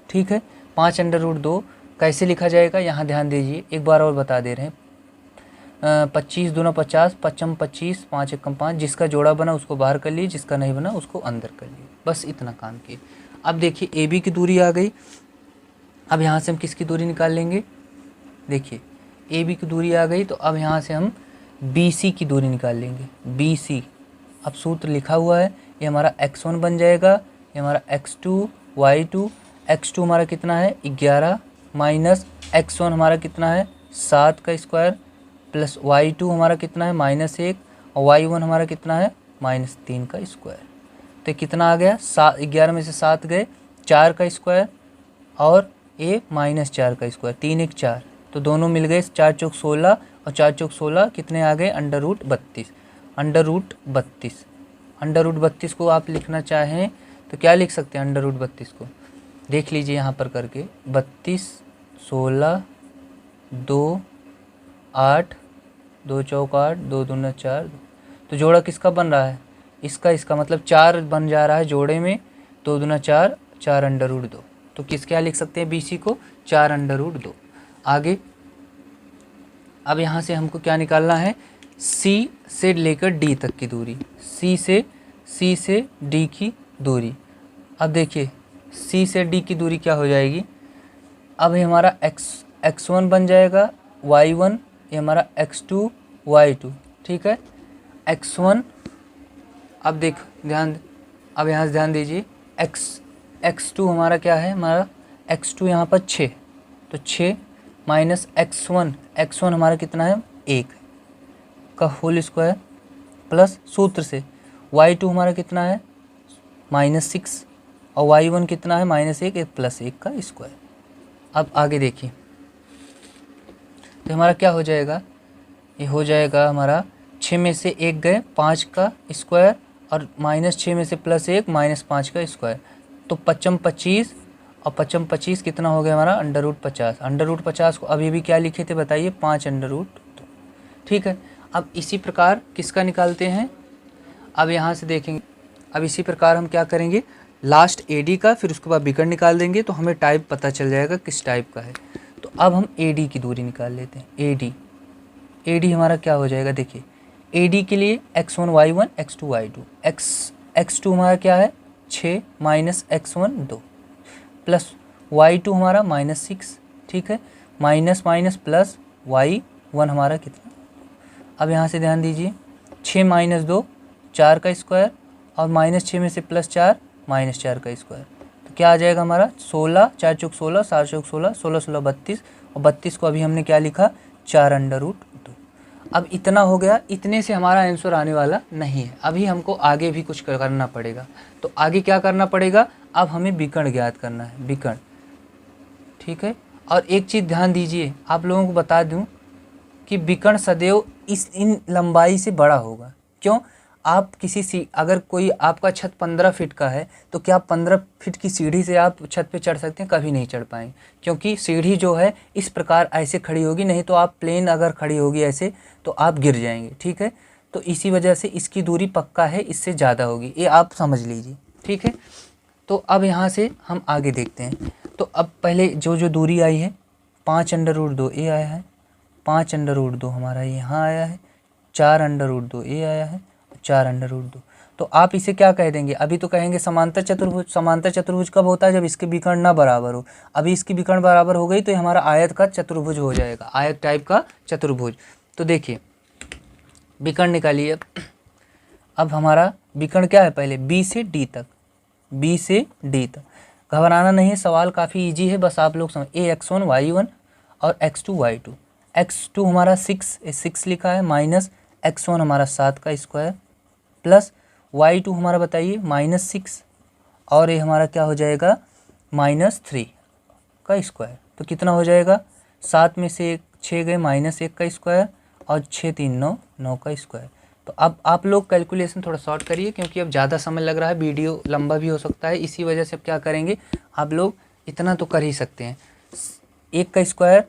ठीक है। 5√2 कैसे लिखा जाएगा, यहाँ ध्यान दीजिए, एक बार और बता दे रहे हैं। 25 दूना 50, 55 25, 5 एकम 5, जिसका जोड़ा बना उसको बाहर कर लिए, जिसका नहीं बना उसको अंदर कर लिए, बस इतना काम किए। अब देखिए ए बी की दूरी आ गई। अब यहाँ से हम किसकी दूरी निकाल लेंगे, देखिए ए बी की दूरी आ गई, तो अब यहाँ से हम बी सी की दूरी निकाल लेंगे। बी सी, अब सूत्र लिखा हुआ है, ये हमारा x1 बन जाएगा, ये हमारा x2 y2, x2 हमारा कितना है 11 माइनस x1 हमारा कितना है 7 का स्क्वायर प्लस y2 हमारा कितना है -1 और y1 हमारा कितना है -3 का स्क्वायर। तो कितना आ गया, 11 में से 7 गए, 4 का स्क्वायर और ये -4 का स्क्वायर, 3 1 4, तो दोनों मिल गए, 4 चौक 16 और 4 चौक 16 कितने आ गए √32। √32 को आप लिखना चाहें तो क्या लिख सकते हैं √32 को, देख लीजिए यहाँ पर करके, 32 16 2 8 2 चौक 8 2 दूना 4, तो जोड़ा किसका बन रहा है, इसका मतलब 4 बन जा रहा है जोड़े में, 2 दूना 4 4 √2, तो किस क्या लिख सकते हैं BC को 4 √2। आगे अब यहाँ से हमको क्या निकालना है, C से लेकर D तक की दूरी, C से D की दूरी। अब देखिए C से D की दूरी क्या हो जाएगी, अब ये हमारा x1 बन जाएगा, y1 ये हमारा x2 y2, ठीक है। x1 अब देख अब यहाँ से ध्यान दीजिए, x2 हमारा क्या है, हमारा x2 यहाँ पर 6, तो 6 माइनस x1 हमारा कितना है 1 का होल स्क्वायर प्लस सूत्र से y2 हमारा कितना है -6 और y1 कितना है -1 प्लस 1 का स्क्वायर। अब आगे देखिए, तो हमारा क्या हो जाएगा, ये हो जाएगा हमारा 6 में से 1 गए, 5 का स्क्वायर और -6 में से +1 -5 का स्क्वायर, तो 55 25 और 55 25 कितना हो गया हमारा √50। √50 को अभी भी क्या लिखे थे बताइए, 5 √2, ठीक है। अब इसी प्रकार किसका निकालते हैं, अब यहाँ से देखेंगे, अब इसी प्रकार हम क्या करेंगे, लास्ट AD का, फिर उसके बाद विकर्ण निकाल देंगे, तो हमें टाइप पता चल जाएगा किस टाइप का है। तो अब हम AD की दूरी निकाल लेते हैं। AD हमारा क्या हो जाएगा, देखिए AD के लिए x1 y1 x2 y2, x2 हमारा क्या है 6 माइनस x1 2 प्लस y2 हमारा -6, ठीक है, माइनस प्लस y1 हमारा कितना। अब यहाँ से ध्यान दीजिए, 6 माइनस 2 4 का स्क्वायर और -6 में से +4 -4 का स्क्वायर, तो क्या आ जाएगा हमारा 16, 4 चौक 16 7 चौक 16 16 16 32 और 32 को अभी हमने क्या लिखा 4 √2। अब इतना हो गया, इतने से हमारा आंसर आने वाला नहीं है, अभी हमको आगे भी कुछ करना पड़ेगा। तो आगे क्या करना पड़ेगा, अब हमें विकर्ण ज्ञात करना है, विकर्ण, ठीक है। और एक चीज़ ध्यान दीजिए, आप लोगों को बता दूं कि विकर्ण सदैव इन लंबाई से बड़ा होगा। क्यों, आप अगर कोई आपका छत 15 फीट का है, तो क्या 15 फीट की सीढ़ी से आप छत पे चढ़ सकते हैं, कभी नहीं चढ़ पाएंगे, क्योंकि सीढ़ी जो है इस प्रकार ऐसे खड़ी होगी, नहीं तो आप प्लेन अगर खड़ी होगी ऐसे तो आप गिर जाएंगे, ठीक है। तो इसी वजह से इसकी दूरी पक्का है, इससे ज़्यादा होगी, ये आप समझ लीजिए, ठीक है। तो अब यहाँ से हम आगे देखते हैं। तो अब पहले जो दूरी आई है 5 √2 ये आया है, 5 √2 हमारा यहाँ आया है, 4 √2 ये आया है, 4 √2। तो आप इसे क्या कह देंगे, अभी तो कहेंगे समांतर चतुर्भुज। समांतर चतुर्भुज कब होता है, जब इसके विकर्ण ना बराबर हो। अभी इसकी विकर्ण बराबर हो गई तो ये हमारा आयत का चतुर्भुज हो जाएगा, आयत टाइप का चतुर्भुज। तो देखिए विकर्ण निकालिए। अब हमारा विकर्ण क्या है, पहले B से D तक, B से D तक। घबराना नहीं है, सवाल काफ़ी इजी है, बस आप लोग समझ। x1 y1 और x2 y2। x2 हमारा 6 लिखा है, माइनस x1 हमारा 7 का स्क्वायर प्लस y2 हमारा बताइए -6 और ये हमारा क्या हो जाएगा -3 का स्क्वायर। तो कितना हो जाएगा, 7 में से 6 गए, -1 का स्क्वायर और 6 3 9 का स्क्वायर। तो अब आप लोग कैलकुलेशन थोड़ा शॉर्ट करिए, क्योंकि अब ज़्यादा समय लग रहा है, वीडियो लंबा भी हो सकता है, इसी वजह से अब क्या करेंगे, आप लोग इतना तो कर ही सकते हैं। 1 का स्क्वायर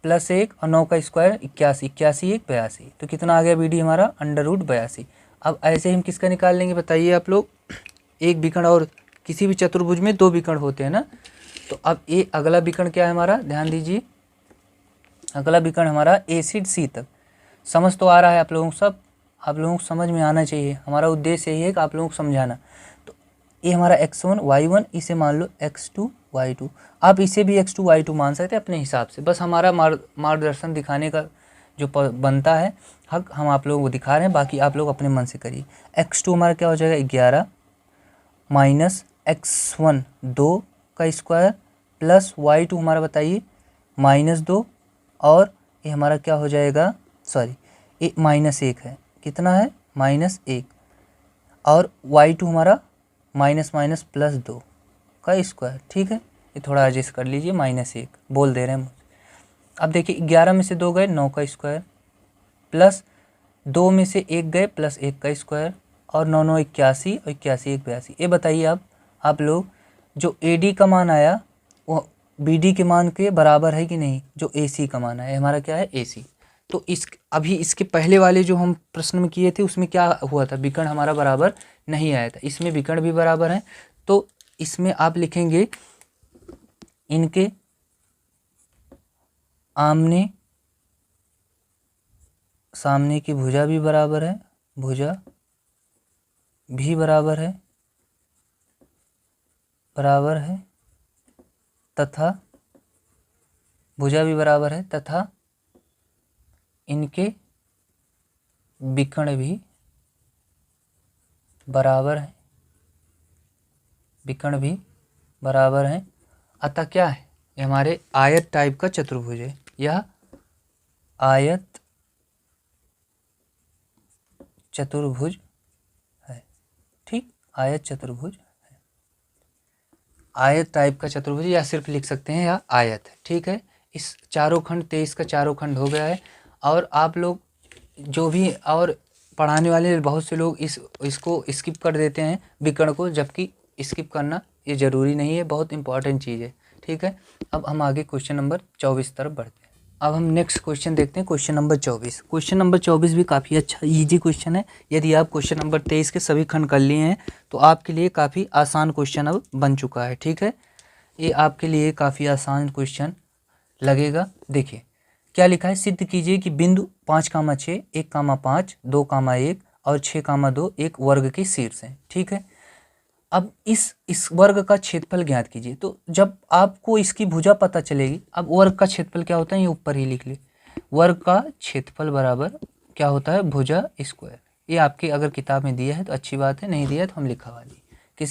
प्लस 1 और 9 का स्क्वायर 81, 81 1 82, तो कितना आ गया BD हमारा √82। अब ऐसे ही हम किसका निकाल लेंगे बताइए आप लोग, एक विकर्ण, और किसी भी चतुर्भुज में 2 विकर्ण होते हैं ना। तो अब ये अगला विकर्ण क्या है हमारा, ध्यान दीजिए, अगला विकर्ण हमारा A से C तक। समझ तो आ रहा है आप लोगों को, सब आप लोगों को समझ में आना चाहिए, हमारा उद्देश्य यही है कि आप लोगों को समझाना। तो ये हमारा x1 y1, इसे मान लो x2 y2, आप इसे भी x2 y2 मान सकते हैं अपने हिसाब से, बस हमारा मार्गदर्शन दिखाने का जो बनता है हक हम आप लोगों को दिखा रहे हैं, बाकी आप लोग अपने मन से करिए। x2 हमारा क्या हो जाएगा 11 माइनस x1 2 का स्क्वायर प्लस y2 हमारा बताइए -2 और ये हमारा क्या हो जाएगा, सॉरी ये -1 है, कितना है -1 और y2 हमारा माइनस माइनस +2 का स्क्वायर। ठीक है, ये थोड़ा एडजस्ट कर लीजिए, -1 बोल दे रहे हैं मुझे। अब देखिए 11 में से 2 गए 9 का स्क्वायर प्लस 2 में से 1 गए +1 का स्क्वायर और 9 9 81 और 81 1 82। ये बताइए आप लोग जो AD का मान आया वो BD के मान के बराबर है कि नहीं, जो AC का मान आया हमारा क्या है AC। तो अभी इसके पहले वाले जो हम प्रश्न में किए थे उसमें क्या हुआ था, विकर्ण हमारा बराबर नहीं आया था, इसमें विकर्ण भी बराबर है। तो इसमें आप लिखेंगे इनके आमने सामने की भुजा भी बराबर है, भुजा भी बराबर है तथा भुजा भी बराबर है तथा इनके विकर्ण भी बराबर है, विकर्ण भी बराबर है। अतः क्या है, ये हमारे आयत टाइप का चतुर्भुज है, यह आयत चतुर्भुज है। ठीक, आयत चतुर्भुज है, आयत टाइप का चतुर्भुज, या सिर्फ लिख सकते हैं या आयत है। ठीक है, इस चारों खंड 23 का चारों खंड हो गया है। और आप लोग जो भी और पढ़ाने वाले बहुत से लोग इसको स्किप कर देते हैं विकर्ण को, जबकि स्किप करना ये ज़रूरी नहीं है, बहुत इंपॉर्टेंट चीज़ है। ठीक है, अब हम आगे क्वेश्चन नंबर 24 तरफ बढ़ते हैं। अब हम नेक्स्ट क्वेश्चन देखते हैं, क्वेश्चन नंबर 24। क्वेश्चन नंबर 24 भी काफ़ी अच्छा इजी क्वेश्चन है। यदि आप क्वेश्चन नंबर 23 के सभी खंड कर लिए हैं तो आपके लिए काफ़ी आसान क्वेश्चन अब बन चुका है। ठीक है, ये आपके लिए काफ़ी आसान क्वेश्चन लगेगा। देखिए क्या लिखा है, सिद्ध कीजिए कि बिंदु 5,6 1,5 2,1 और 6,2 एक वर्ग के शीर्ष हैं। ठीक है, अब इस वर्ग का क्षेत्रफल ज्ञात कीजिए। तो जब आपको इसकी भुजा पता चलेगी, अब वर्ग का क्षेत्रफल क्या होता है ये ऊपर ही लिख ले, वर्ग का क्षेत्रफल बराबर क्या होता है भुजा स्क्वायर। ये आपकी अगर किताब में दिया है तो अच्छी बात है, नहीं दिया है तो हम लिखवा दी,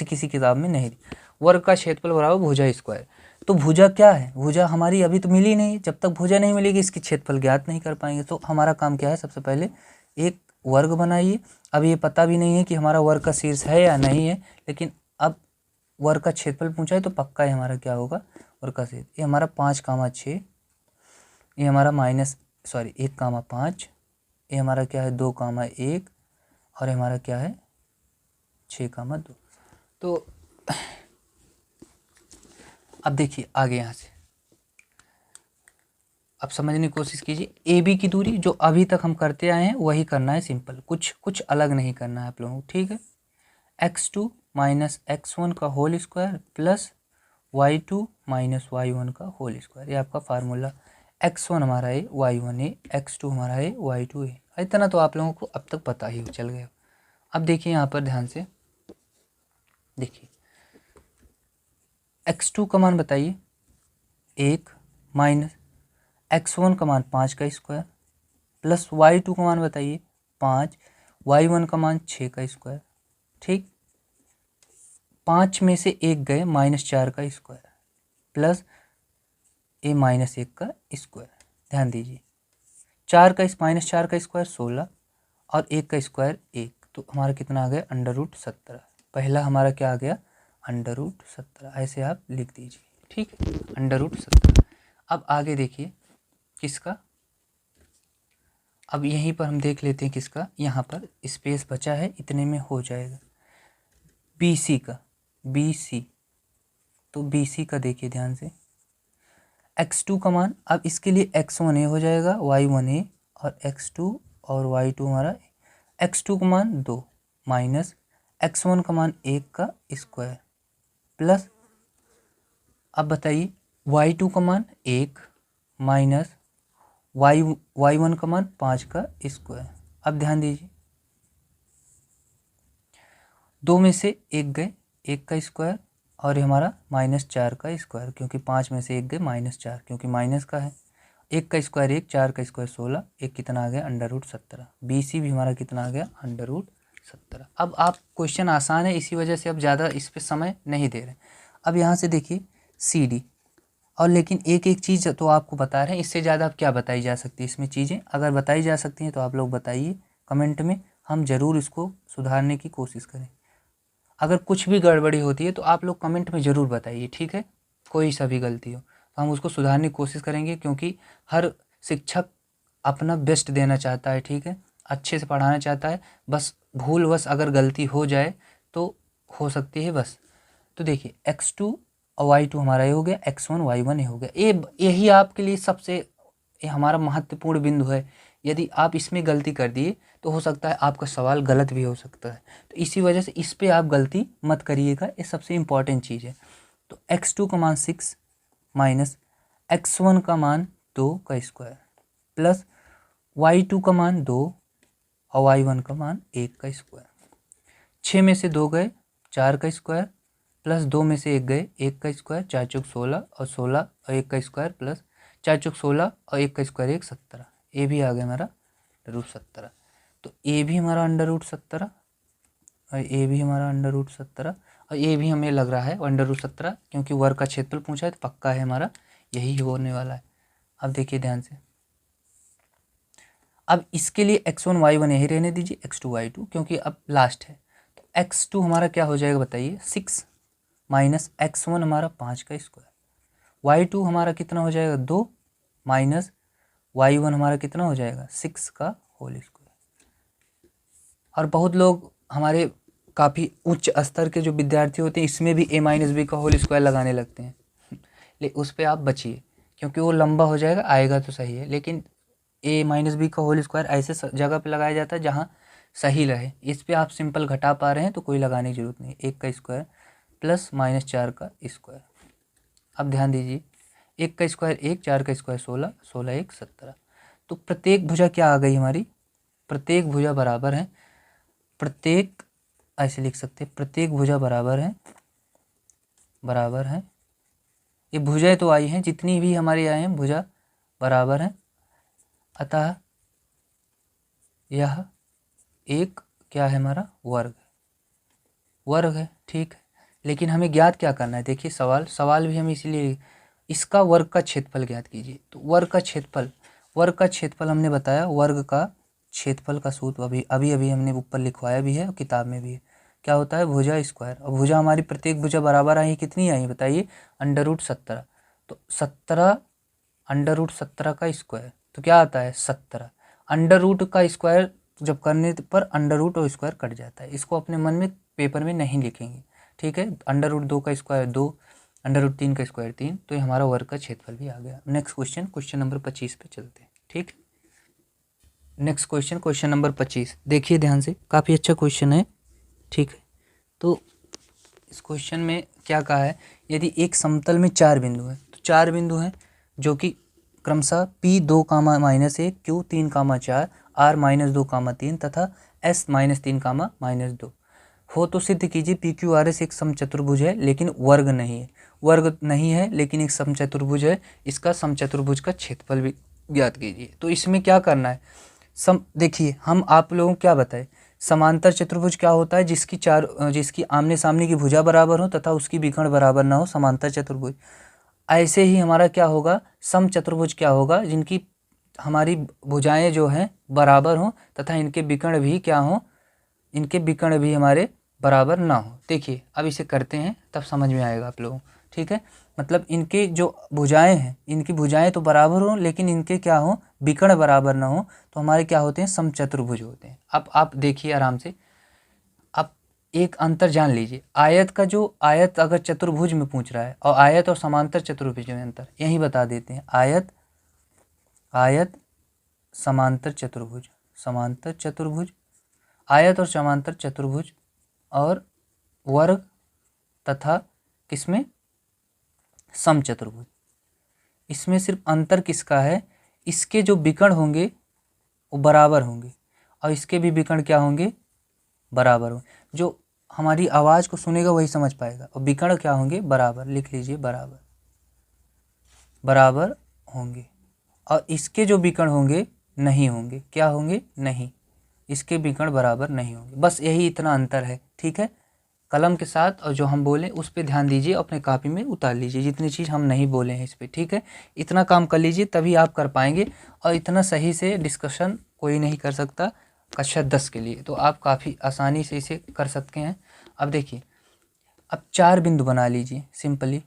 किसी किताब में नहीं दी। वर्ग का क्षेत्रफल बराबर भुजा स्क्वायर। तो भुजा क्या है, भुजा हमारी अभी तो मिली नहीं, जब तक भुजा नहीं मिलेगी इसकी क्षेत्रफल ज्ञात नहीं कर पाएंगे। तो हमारा काम क्या है, सबसे पहले एक वर्ग बनाइए। अब ये पता भी नहीं है कि हमारा वर्ग का शीर्ष है या नहीं है, लेकिन अब वर्ग का क्षेत्रफल पूछा है तो पक्का है हमारा क्या होगा वर्ग का शीर्ष। ये हमारा 5,6, ये हमारा 1,5, ये हमारा क्या है 2,1 और हमारा क्या है 6,2। तो अब देखिए आगे यहाँ से अब समझने की कोशिश कीजिए। ए बी की दूरी जो अभी तक हम करते आए हैं वही करना है, सिंपल, कुछ अलग नहीं करना है आप लोगों को। ठीक है, x2 माइनस x1 का whole square plus y2 minus y1 का होल स्क्वायर, ये आपका फार्मूला। x1 हमारा है y1 है, x2 हमारा है y2 है। इतना तो आप लोगों को अब तक पता ही चल गया। अब देखिए यहाँ पर ध्यान से देखिए, x2 का मान बताइए 1 माइनस x1 का मान 5 का स्क्वायर प्लस y2 का मान बताइए 5, y1 का मान 6 का स्क्वायर। ठीक, 5 में से 1 गए -4 का स्क्वायर प्लस ये -1 का स्क्वायर। ध्यान दीजिए, 4 का स्क्वायर 16 और 1 का स्क्वायर 1, तो हमारा कितना आ गया √17। पहला हमारा क्या आ गया √17, ऐसे आप लिख दीजिए। ठीक है, √17। अब आगे देखिए किसका, अब यहीं पर हम देख लेते हैं किसका, यहाँ पर स्पेस बचा है, इतने में हो जाएगा BC का, BC। तो BC का देखिए ध्यान से, x2 का मान, अब इसके लिए x1a हो जाएगा, y1a और x2 और y2 हमारा, x2 का मान 2 माइनस x1 का मान 1 का स्क्वायर प्लस, अब बताइए y2 का मान 1 माइनस y1 का मान 5 का स्क्वायर। अब ध्यान दीजिए, 2 में से 1 गए 1 का स्क्वायर और ये हमारा -4 का स्क्वायर, क्योंकि 5 में से 1 गए -4 क्योंकि माइनस का है। 1 का स्क्वायर 1, 4 का स्क्वायर 16, एक कितना आ गया √17। BC भी हमारा कितना आ गया √17। अब आप क्वेश्चन आसान है, इसी वजह से अब ज़्यादा इस पे समय नहीं दे रहे। अब यहाँ से देखिए CD, और लेकिन एक एक चीज़ तो आपको बता रहे हैं, इससे ज़्यादा अब क्या बताई जा सकती है इसमें चीज़ें। अगर बताई जा सकती हैं तो आप लोग बताइए कमेंट में, हम ज़रूर इसको सुधारने की कोशिश करें। अगर कुछ भी गड़बड़ी होती है तो आप लोग कमेंट में ज़रूर बताइए, ठीक है। कोई सा भी गलती हो तो हम उसको सुधारने की कोशिश करेंगे, क्योंकि हर शिक्षक अपना बेस्ट देना चाहता है, ठीक है, अच्छे से पढ़ाना चाहता है। बस भूलवश अगर गलती हो जाए तो हो सकती है बस। तो देखिए x2 और y2 हमारा ये हो गया, x1 y1 ये हो गया। यही आपके लिए सबसे हमारा महत्वपूर्ण बिंदु है। यदि आप इसमें गलती कर दिए तो हो सकता है आपका सवाल गलत भी हो सकता है, तो इसी वजह से इस पे आप गलती मत करिएगा, ये सबसे इम्पॉर्टेंट चीज़ है। तो x2 का मान 6 माइनस x1 का मान 2 का स्क्वायर प्लस y2 का मान 2 और y1 का मान 1 का स्क्वायर। 6 में से 2 गए 4 का स्क्वायर प्लस 2 में से 1 गए 1 का स्क्वायर, 4 चौक 16 और 16 और 1 का स्क्वायर प्लस 4 चौक 16 और 1 का स्क्वायर 1 17। ये भी आ गया हमारा √17। तो ये भी हमारा √17 और ये भी हमारा √17 और ये भी हमें लग रहा है √17, क्योंकि वर्ग का क्षेत्रफल पूछा है तो पक्का है हमारा यही होने वाला है। अब देखिए ध्यान से, अब इसके लिए x1 y1 यही रहने दीजिए, x2 y2, क्योंकि अब लास्ट है। तो x2 हमारा क्या हो जाएगा बताइए, 6 माइनस x1 हमारा 5 का स्क्वायर, y2 हमारा कितना हो जाएगा 2 माइनस y1 हमारा कितना हो जाएगा 6 का होल स्क्वायर। और बहुत लोग हमारे काफ़ी उच्च स्तर के जो विद्यार्थी होते हैं इसमें भी a-b का होल स्क्वायर लगाने लगते हैं, लेकिन उस पर आप बचिए, क्योंकि वो लंबा हो जाएगा, आएगा तो सही है, लेकिन a-b का होल स्क्वायर ऐसे जगह पे लगाया जाता है जहाँ सही रहे। इस पे आप सिंपल घटा पा रहे हैं तो कोई लगाने की जरूरत नहीं। 1 का स्क्वायर प्लस माइनस 4 का स्क्वायर। अब ध्यान दीजिए, 1 का स्क्वायर 1, 4 का स्क्वायर 16, 16 1 17। तो प्रत्येक भुजा क्या आ गई हमारी, प्रत्येक भुजा बराबर है, प्रत्येक ऐसे लिख सकते हैं, प्रत्येक भुजा बराबर है, ये भुजाएं तो आई हैं, जितनी भी हमारी आई हैं भुजा बराबर हैं, अतः यह एक क्या है हमारा वर्ग है, ठीक है। लेकिन हमें ज्ञात क्या करना है, देखिए सवाल भी हम इसीलिए, इसका वर्ग का क्षेत्रफल ज्ञात कीजिए। तो वर्ग का क्षेत्रफल हमने बताया, वर्ग का क्षेत्रफल का सूत्र अभी हमने ऊपर लिखवाया भी है और किताब में भी है। क्या होता है, भुजा स्क्वायर। और भुजा हमारी प्रत्येक भुजा बराबर आई, कितनी आई बताइए, √17। तो 17 √17 का स्क्वायर तो क्या आता है 17। अंडर का स्क्वायर जब करने पर अंडर और स्क्वायर कट जाता है, इसको अपने मन में पेपर में नहीं लिखेंगे, ठीक है। √2 का स्क्वायर 2, √3 का स्क्वायर 3। तो ये हमारा वर्ग का क्षेत्रफल भी आ गया। नेक्स्ट क्वेश्चन नंबर 25 पे चलते हैं, ठीक। नेक्स्ट क्वेश्चन नंबर 25 देखिए ध्यान से, काफ़ी अच्छा क्वेश्चन है, ठीक है। तो इस क्वेश्चन में क्या कहा है, यदि एक समतल में 4 बिंदु हैं, तो 4 बिंदु हैं जो कि क्रमशः P2, -1, Q3, 4, R-2, 3 तथा S-3, -2 हो, तो सिद्ध कीजिए PQRS एक समचतुर्भुज है लेकिन वर्ग नहीं है लेकिन एक समचतुर्भुज है, इसका समचतुर्भुज का क्षेत्रफल भी ज्ञात कीजिए। तो इसमें क्या करना है, देखिए हम आप लोगों को क्या बताए, समांतर चतुर्भुज क्या होता है, जिसकी आमने सामने की भुजा बराबर हो तथा उसकी विकर्ण बराबर ना हो, समांतर चतुर्भुज। ऐसे ही हमारा क्या होगा, समचतुर्भुज क्या होगा, जिनकी हमारी भुजाएं जो हैं बराबर हों तथा इनके विकर्ण भी क्या हों, इनके विकर्ण भी हमारे बराबर ना हो। देखिए अब इसे करते हैं तब समझ में आएगा आप लोगों, ठीक है। मतलब इनके जो भुजाएं हैं, इनकी भुजाएं तो बराबर हों लेकिन इनके क्या हो, विकर्ण बराबर ना हो, तो हमारे क्या होते हैं, समचतुर्भुज होते हैं। अब आप देखिए आराम से, आप एक अंतर जान लीजिए, आयत अगर चतुर्भुज में पूछ रहा है और आयत और समांतर चतुर्भुज में अंतर यही बता देते हैं। आयत समांतर चतुर्भुज, आयत और समांतर चतुर्भुज, और वर्ग तथा किसमें, समचतुर्भुज। इसमें सिर्फ अंतर किसका है, इसके जो विकर्ण होंगे वो बराबर होंगे और इसके भी विकर्ण क्या होंगे, बराबर होंगे। जो हमारी आवाज़ को सुनेगा वही समझ पाएगा। और विकर्ण क्या होंगे, बराबर, लिख लीजिए बराबर होंगे। और इसके जो विकर्ण होंगे नहीं होंगे, क्या होंगे, नहीं, इसके विकर्ण बराबर नहीं होंगे। बस यही इतना अंतर है, ठीक है। कलम के साथ और जो हम बोले उस पर ध्यान दीजिए, अपने कॉपी में उतार लीजिए जितनी चीज़ हम नहीं बोले हैं इस पर, ठीक है। इतना काम कर लीजिए तभी आप कर पाएंगे, और इतना सही से डिस्कशन कोई नहीं कर सकता कक्षा 10 के लिए, तो आप काफ़ी आसानी से इसे कर सकते हैं। अब देखिए, अब 4 बिंदु बना लीजिए सिंपली,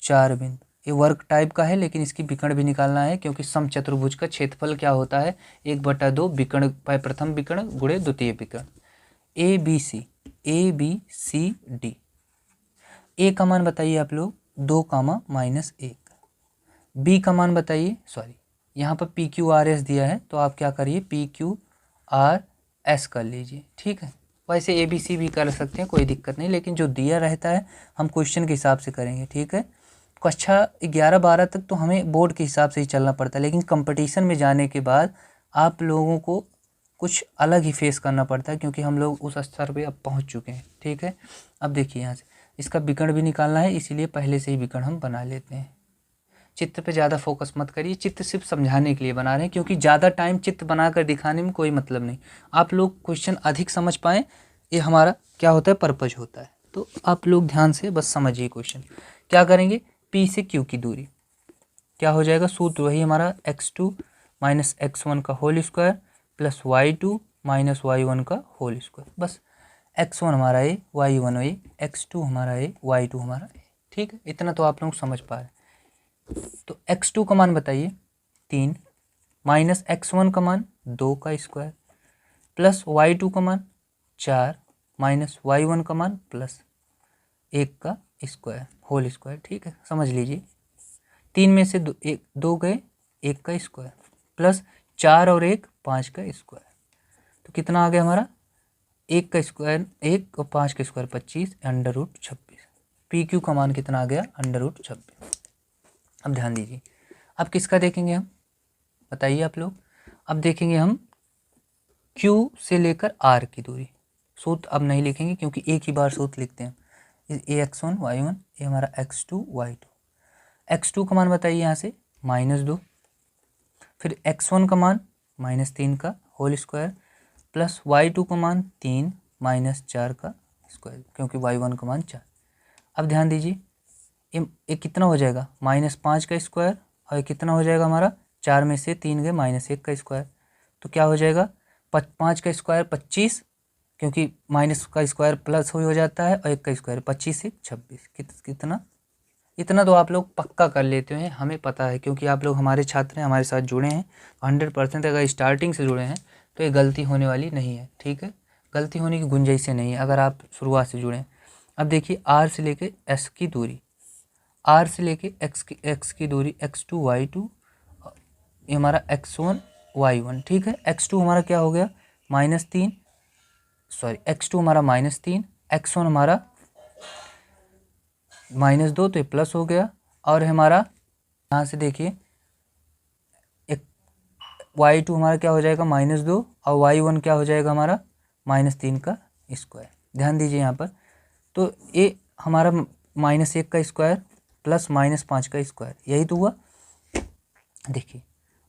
4 बिंदु, ये वर्क टाइप का है लेकिन इसकी विकर्ण भी निकालना है, क्योंकि समचतुर्भुज का क्षेत्रफल क्या होता है, 1/2 विकर्ण प्रथम विकर्ण गुणे द्वितीय विकर्ण। A B C D. ए का मान बताइए आप लोग, 2, -1। बी का मान बताइए, सॉरी यहाँ पर पी क्यू आर एस दिया है तो आप क्या करिए, पी क्यू आर एस कर लीजिए, ठीक है। वैसे ए बी सी भी कर सकते हैं, कोई दिक्कत नहीं, लेकिन जो दिया रहता है हम क्वेश्चन के हिसाब से करेंगे, ठीक है। कक्षा 11-12 तक तो हमें बोर्ड के हिसाब से ही चलना पड़ता है, लेकिन कंपटीशन में जाने के बाद आप लोगों को कुछ अलग ही फेस करना पड़ता है, क्योंकि हम लोग उस स्तर पे अब पहुंच चुके हैं, ठीक है। अब देखिए यहाँ से इसका विकर्ण भी निकालना है, इसीलिए पहले से ही विकर्ण हम बना लेते हैं। चित्र पे ज़्यादा फोकस मत करिए, चित्र सिर्फ समझाने के लिए बना रहे हैं, क्योंकि ज़्यादा टाइम चित्र बनाकर दिखाने में कोई मतलब नहीं। आप लोग क्वेश्चन अधिक समझ पाएँ, ये हमारा क्या होता है, पर्पज होता है। तो आप लोग ध्यान से बस समझिए क्वेश्चन। क्या करेंगे, P से Q की दूरी क्या हो जाएगा, सूत्र वही हमारा x2 - x1 का whole square plus y2 - y1 का होल स्क्वायर। बस x1 हमारा ए, y1 ए, x2 हमारा ए, y2 हमारा ए, ठीक है। इतना तो आप लोग समझ पा रहे हैं। तो x2 का मान बताइए 3, माइनस x1 का मान 2 का स्क्वायर प्लस y2 का मान 4 माइनस y1 का मान प्लस 1 का स्क्वायर होल स्क्वायर, ठीक है। समझ लीजिए, 3 में से 2 गए, 1 का स्क्वायर प्लस 4 और 1 5 का स्क्वायर, तो कितना आ गया हमारा, 1 का स्क्वायर 1 और 5 का स्क्वायर 25 √26। पी क्यू का मान कितना आ गया, √26। अब ध्यान दीजिए, अब किसका देखेंगे हम, बताइए आप लोग। अब देखेंगे हम Q से लेकर R की दूरी। सूत्र अब नहीं लिखेंगे क्योंकि एक ही बार सूत्र लिखते हैं। AX1 Y1, ये हमारा X2 Y2। X2 का मान बताइए यहाँ से -2, फिर X1 का मान -3 का होल स्क्वायर प्लस Y2 का मान 3 -4 का स्क्वायर, क्योंकि Y1 का मान 4। अब ध्यान दीजिए, ये कितना हो जाएगा, -5 का स्क्वायर, और ये कितना हो जाएगा हमारा, 4 में से 3 गए -1 का स्क्वायर, तो क्या हो जाएगा, 5 का स्क्वायर 25, क्योंकि माइनस का स्क्वायर प्लस हो जाता है, और 1 का स्क्वायर 25 से 26, कितना, इतना तो आप लोग पक्का कर लेते हैं, हमें पता है, क्योंकि आप लोग हमारे छात्र हैं, हमारे साथ जुड़े हैं 100%। अगर स्टार्टिंग से जुड़े हैं तो ये गलती होने वाली नहीं है, ठीक है। गलती होने की गुंजाइश नहीं है अगर आप शुरुआत से जुड़ें। अब देखिए, R से लेके S की दूरी, R से लेके X की दूरी x2 y2, ये हमारा x1 y1, ठीक है। x2 हमारा क्या हो गया, -3, सॉरी x2 हमारा -3, x1 हमारा -2, तो ये प्लस हो गया, और हमारा यहाँ से देखिए y2 हमारा क्या हो जाएगा, -2, और y1 क्या हो जाएगा हमारा, -3 का स्क्वायर। ध्यान दीजिए यहाँ पर, तो ये हमारा -1 का स्क्वायर प्लस -5 का स्क्वायर, यही तो हुआ। देखिए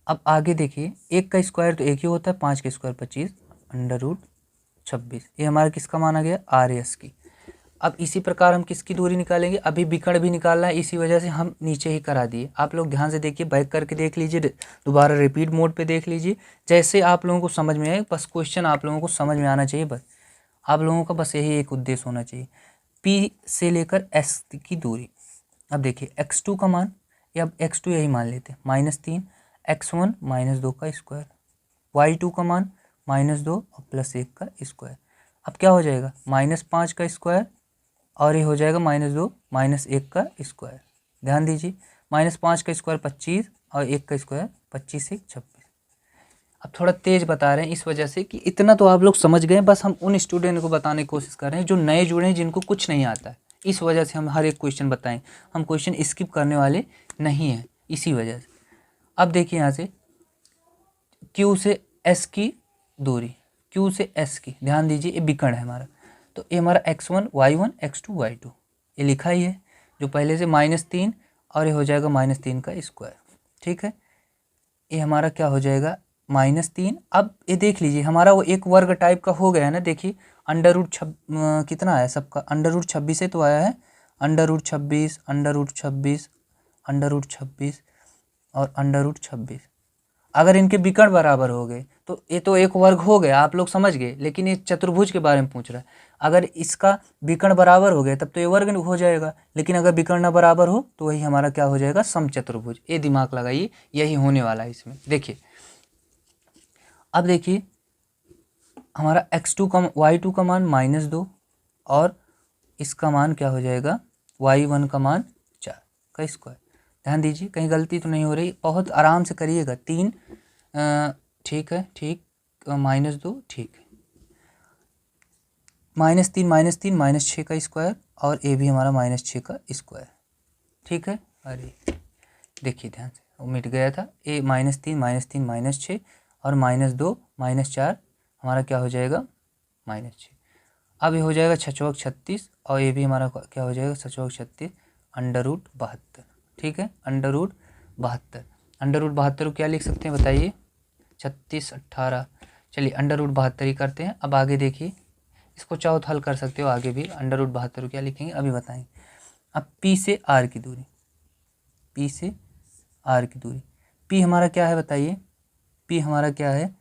अब आगे देखिए, 1 का स्क्वायर तो 1 ही होता है, 5 का स्क्वायर 25 √26, ये हमारा किसका माना गया, RS की। अब इसी प्रकार हम किसकी दूरी निकालेंगे, अभी विकर्ण भी निकालना है, इसी वजह से हम नीचे ही करा दिए। आप लोग ध्यान से देखिए, बैक करके देख लीजिए, दोबारा रिपीट मोड पे देख लीजिए, जैसे आप लोगों को समझ में आए, बस क्वेश्चन आप लोगों को समझ में आना चाहिए, बस आप लोगों का बस यही एक उद्देश्य होना चाहिए। P से लेकर S की दूरी, अब देखिए x2 का मान, या अब x2 यही मान लेते हैं, -3, x1 -2 का स्क्वायर, y2 का मान -2 और +1 का स्क्वायर। अब क्या हो जाएगा, -5 का स्क्वायर, और ये हो जाएगा -2 -1 का स्क्वायर। ध्यान दीजिए, -5 का स्क्वायर 25 और 1 का स्क्वायर 25 से 26। अब थोड़ा तेज बता रहे हैं इस वजह से कि इतना तो आप लोग समझ गए, बस हम उन स्टूडेंट को बताने की कोशिश कर रहे हैं जो नए जुड़े हैं, जिनको कुछ नहीं आता है, इस वजह से हम हर एक क्वेश्चन बताएं, हम क्वेश्चन स्किप करने वाले नहीं हैं, इसी वजह से। अब देखिए यहाँ से Q से S की दूरी, Q से S की, ध्यान दीजिए ये विकर्ण है हमारा, तो ये हमारा x1 y1 x2 y2, ये लिखा ही है, जो पहले से -3, और ये हो जाएगा -3 का स्क्वायर, ठीक है। ये हमारा क्या हो जाएगा -3। अब ये देख लीजिए हमारा वो एक वर्ग टाइप का हो गया है ना, देखिए कितना है सबका, √26 से तो आया है, √26, √26, √26 और √26। अगर इनके विकर्ण बराबर हो गए तो ये तो एक वर्ग हो गया, आप लोग समझ गए, लेकिन ये चतुर्भुज के बारे में पूछ रहा है। अगर इसका विकर्ण बराबर हो गया तब तो ये वर्ग हो जाएगा, लेकिन अगर विकर्ण न बराबर हो तो वही हमारा क्या हो जाएगा, समचतुर्भुज। ये दिमाग लगाइए, यही होने वाला है इसमें। देखिए अब देखिए हमारा y2 का मान -2 और इसका मान क्या हो जाएगा, y1 का मान 4 का स्क्वायर। ध्यान दीजिए कहीं गलती तो नहीं हो रही, बहुत आराम से करिएगा। 3 ठीक है, ठीक, -2 ठीक है, -3 -6 का स्क्वायर और ये भी हमारा -6 का स्क्वायर, ठीक है। अरे देखिए ध्यान से, वो मिट गया था, ये -3 -6 और -2 -4 हमारा क्या हो जाएगा, -6। अब ये हो जाएगा 6 36 और ये भी हमारा क्या हो जाएगा, 6 36 √72, ठीक है, √72। √72 को क्या लिख सकते हैं बताइए, 36 18, चलिए √72 ही करते हैं। अब आगे देखिए, इसको चाहो तो हल कर सकते हो आगे भी, √72 क्या लिखेंगे अभी बताएंगे। अब P से R की दूरी, P से R की दूरी, P हमारा क्या है बताइए, P हमारा क्या है,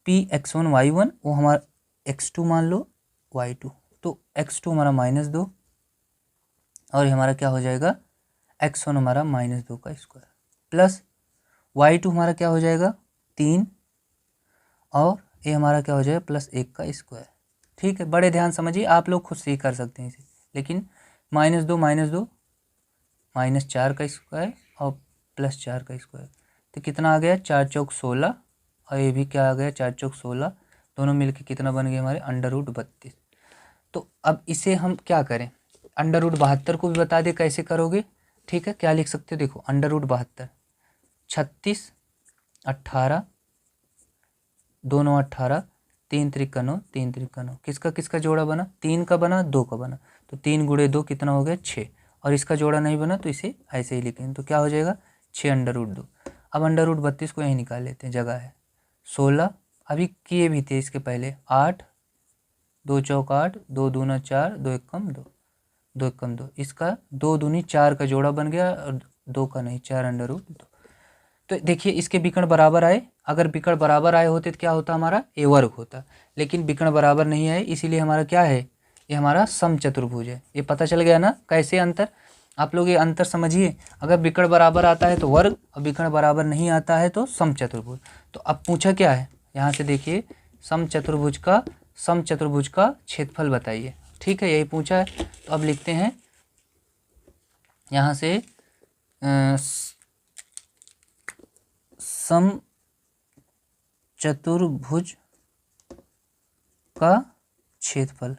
P x1 y1, वो हमारा x2 मान लो y2, तो x2 हमारा -2 और ये हमारा क्या हो जाएगा, x1 हमारा -2 का स्क्वायर प्लस y2 हमारा क्या हो जाएगा 3 और ये हमारा क्या हो जाएगा +1 का स्क्वायर, ठीक है। बड़े ध्यान समझिए, आप लोग खुद से ही कर सकते हैं इसे, लेकिन -2 -4 का स्क्वायर और +4 का स्क्वायर, तो कितना आ गया, 4 चौक 16 और ये भी क्या आ गया, 4 चौक 16, दोनों मिलके कितना बन गए हमारे, √32। तो अब इसे हम क्या करें, √72 को भी बता दे कैसे करोगे, ठीक है। क्या लिख सकते हो, देखो √72, 36 18, दोनों 18, 3 त्रिक 9, 3 त्रिक 9, किसका किसका जोड़ा बना, 3 का बना 2 का बना, तो 3 × 2 कितना हो गया 6, और इसका जोड़ा नहीं बना तो इसे ऐसे ही लिखेंगे, तो क्या हो जाएगा 6 √2। अब √32 को यहीं निकाल लेते हैं, जगह है 16, अभी किए भी थे इसके पहले, 8 2 चौक 8, 2 दूना 4, 2 एकम 2, 2 एकम 2, इसका 2 दूनी 4 का जोड़ा बन गया और 2 का नहीं, 4 √2। तो देखिए इसके विकर्ण बराबर आए, अगर विकर्ण बराबर आए होते तो क्या होता, हमारा ए वर्ग होता, लेकिन विकर्ण बराबर नहीं आए, इसीलिए हमारा क्या है, ये हमारा समचतुर्भुज है। ये पता चल गया ना कैसे अंतर, आप लोग ये अंतर समझिए, अगर विकर्ण बराबर आता है तो वर्ग और विकर्ण बराबर नहीं आता है तो समचतुर्भुज। तो अब पूछा क्या है, यहाँ से देखिए समचतुर्भुज का क्षेत्रफल बताइए, ठीक है, यही पूछा है। तो अब लिखते हैं यहाँ से समचतुर्भुज का क्षेत्रफल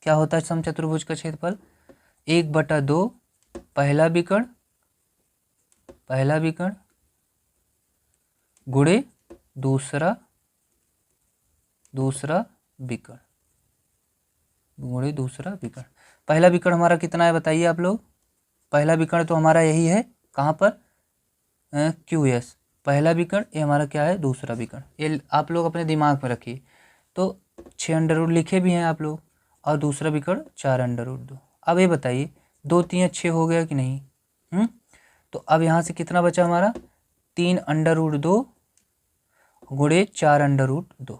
क्या होता है, समचतुर्भुज का क्षेत्रफल 1/2 पहला विकर्ण गुणे दूसरा विकर्ण गुणे दूसरा विकर्ण। पहला विकर्ण हमारा कितना है बताइए आप लोग, पहला विकर्ण तो हमारा यही है, कहाँ पर, QS पहला विकर्ण, ये हमारा क्या है दूसरा विकर्ण, ये आप लोग अपने दिमाग में रखिए। तो 6 लिखे भी हैं आप लोग, और दूसरा विकर्ण 4 √2। अब ये बताइए 2 3 6 हो गया कि नहीं, तो अब यहाँ से कितना बचा हमारा 3 √2 गुणे 4 √2।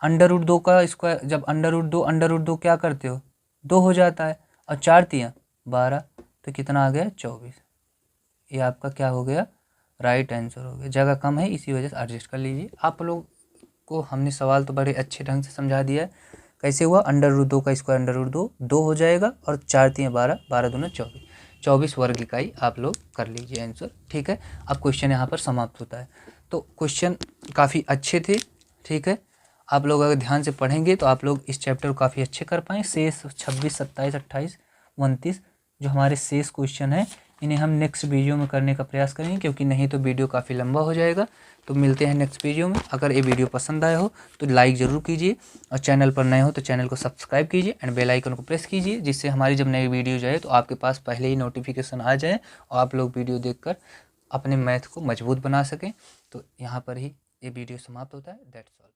√2 का स्क्वायर, जब √2 क्या करते हो 2 हो जाता है, और 4 3 12, तो कितना आ गया 24। ये आपका क्या हो गया, राइट आंसर हो गया। जगह कम है इसी वजह से एडजस्ट कर लीजिए। आप लोग को हमने सवाल तो बड़े अच्छे ढंग से समझा दिया है, कैसे हुआ, √2 का स्क्वायर √2 हो जाएगा, और 4 3 12, 12 दूना 24, 24 वर्ग इकाई आप लोग कर लीजिए आंसर, ठीक है। अब क्वेश्चन यहाँ पर समाप्त होता है। तो क्वेश्चन काफ़ी अच्छे थे, ठीक है, आप लोग अगर ध्यान से पढ़ेंगे तो आप लोग इस चैप्टर को काफ़ी अच्छे कर पाएँ। शेष 26 27 28 29 जो हमारे शेष क्वेश्चन हैं, इन्हें हम नेक्स्ट वीडियो में करने का प्रयास करेंगे, क्योंकि नहीं तो वीडियो काफ़ी लंबा हो जाएगा। तो मिलते हैं नेक्स्ट वीडियो में। अगर ये वीडियो पसंद आया हो तो लाइक ज़रूर कीजिए, और चैनल पर नए हो तो चैनल को सब्सक्राइब कीजिए एंड बेल आइकन को प्रेस कीजिए, जिससे हमारी जब नई वीडियो जाए तो आपके पास पहले ही नोटिफिकेशन आ जाए और आप लोग वीडियो देखकर अपने मैथ को मजबूत बना सकें। तो यहाँ पर ही ये वीडियो समाप्त होता है। That's all.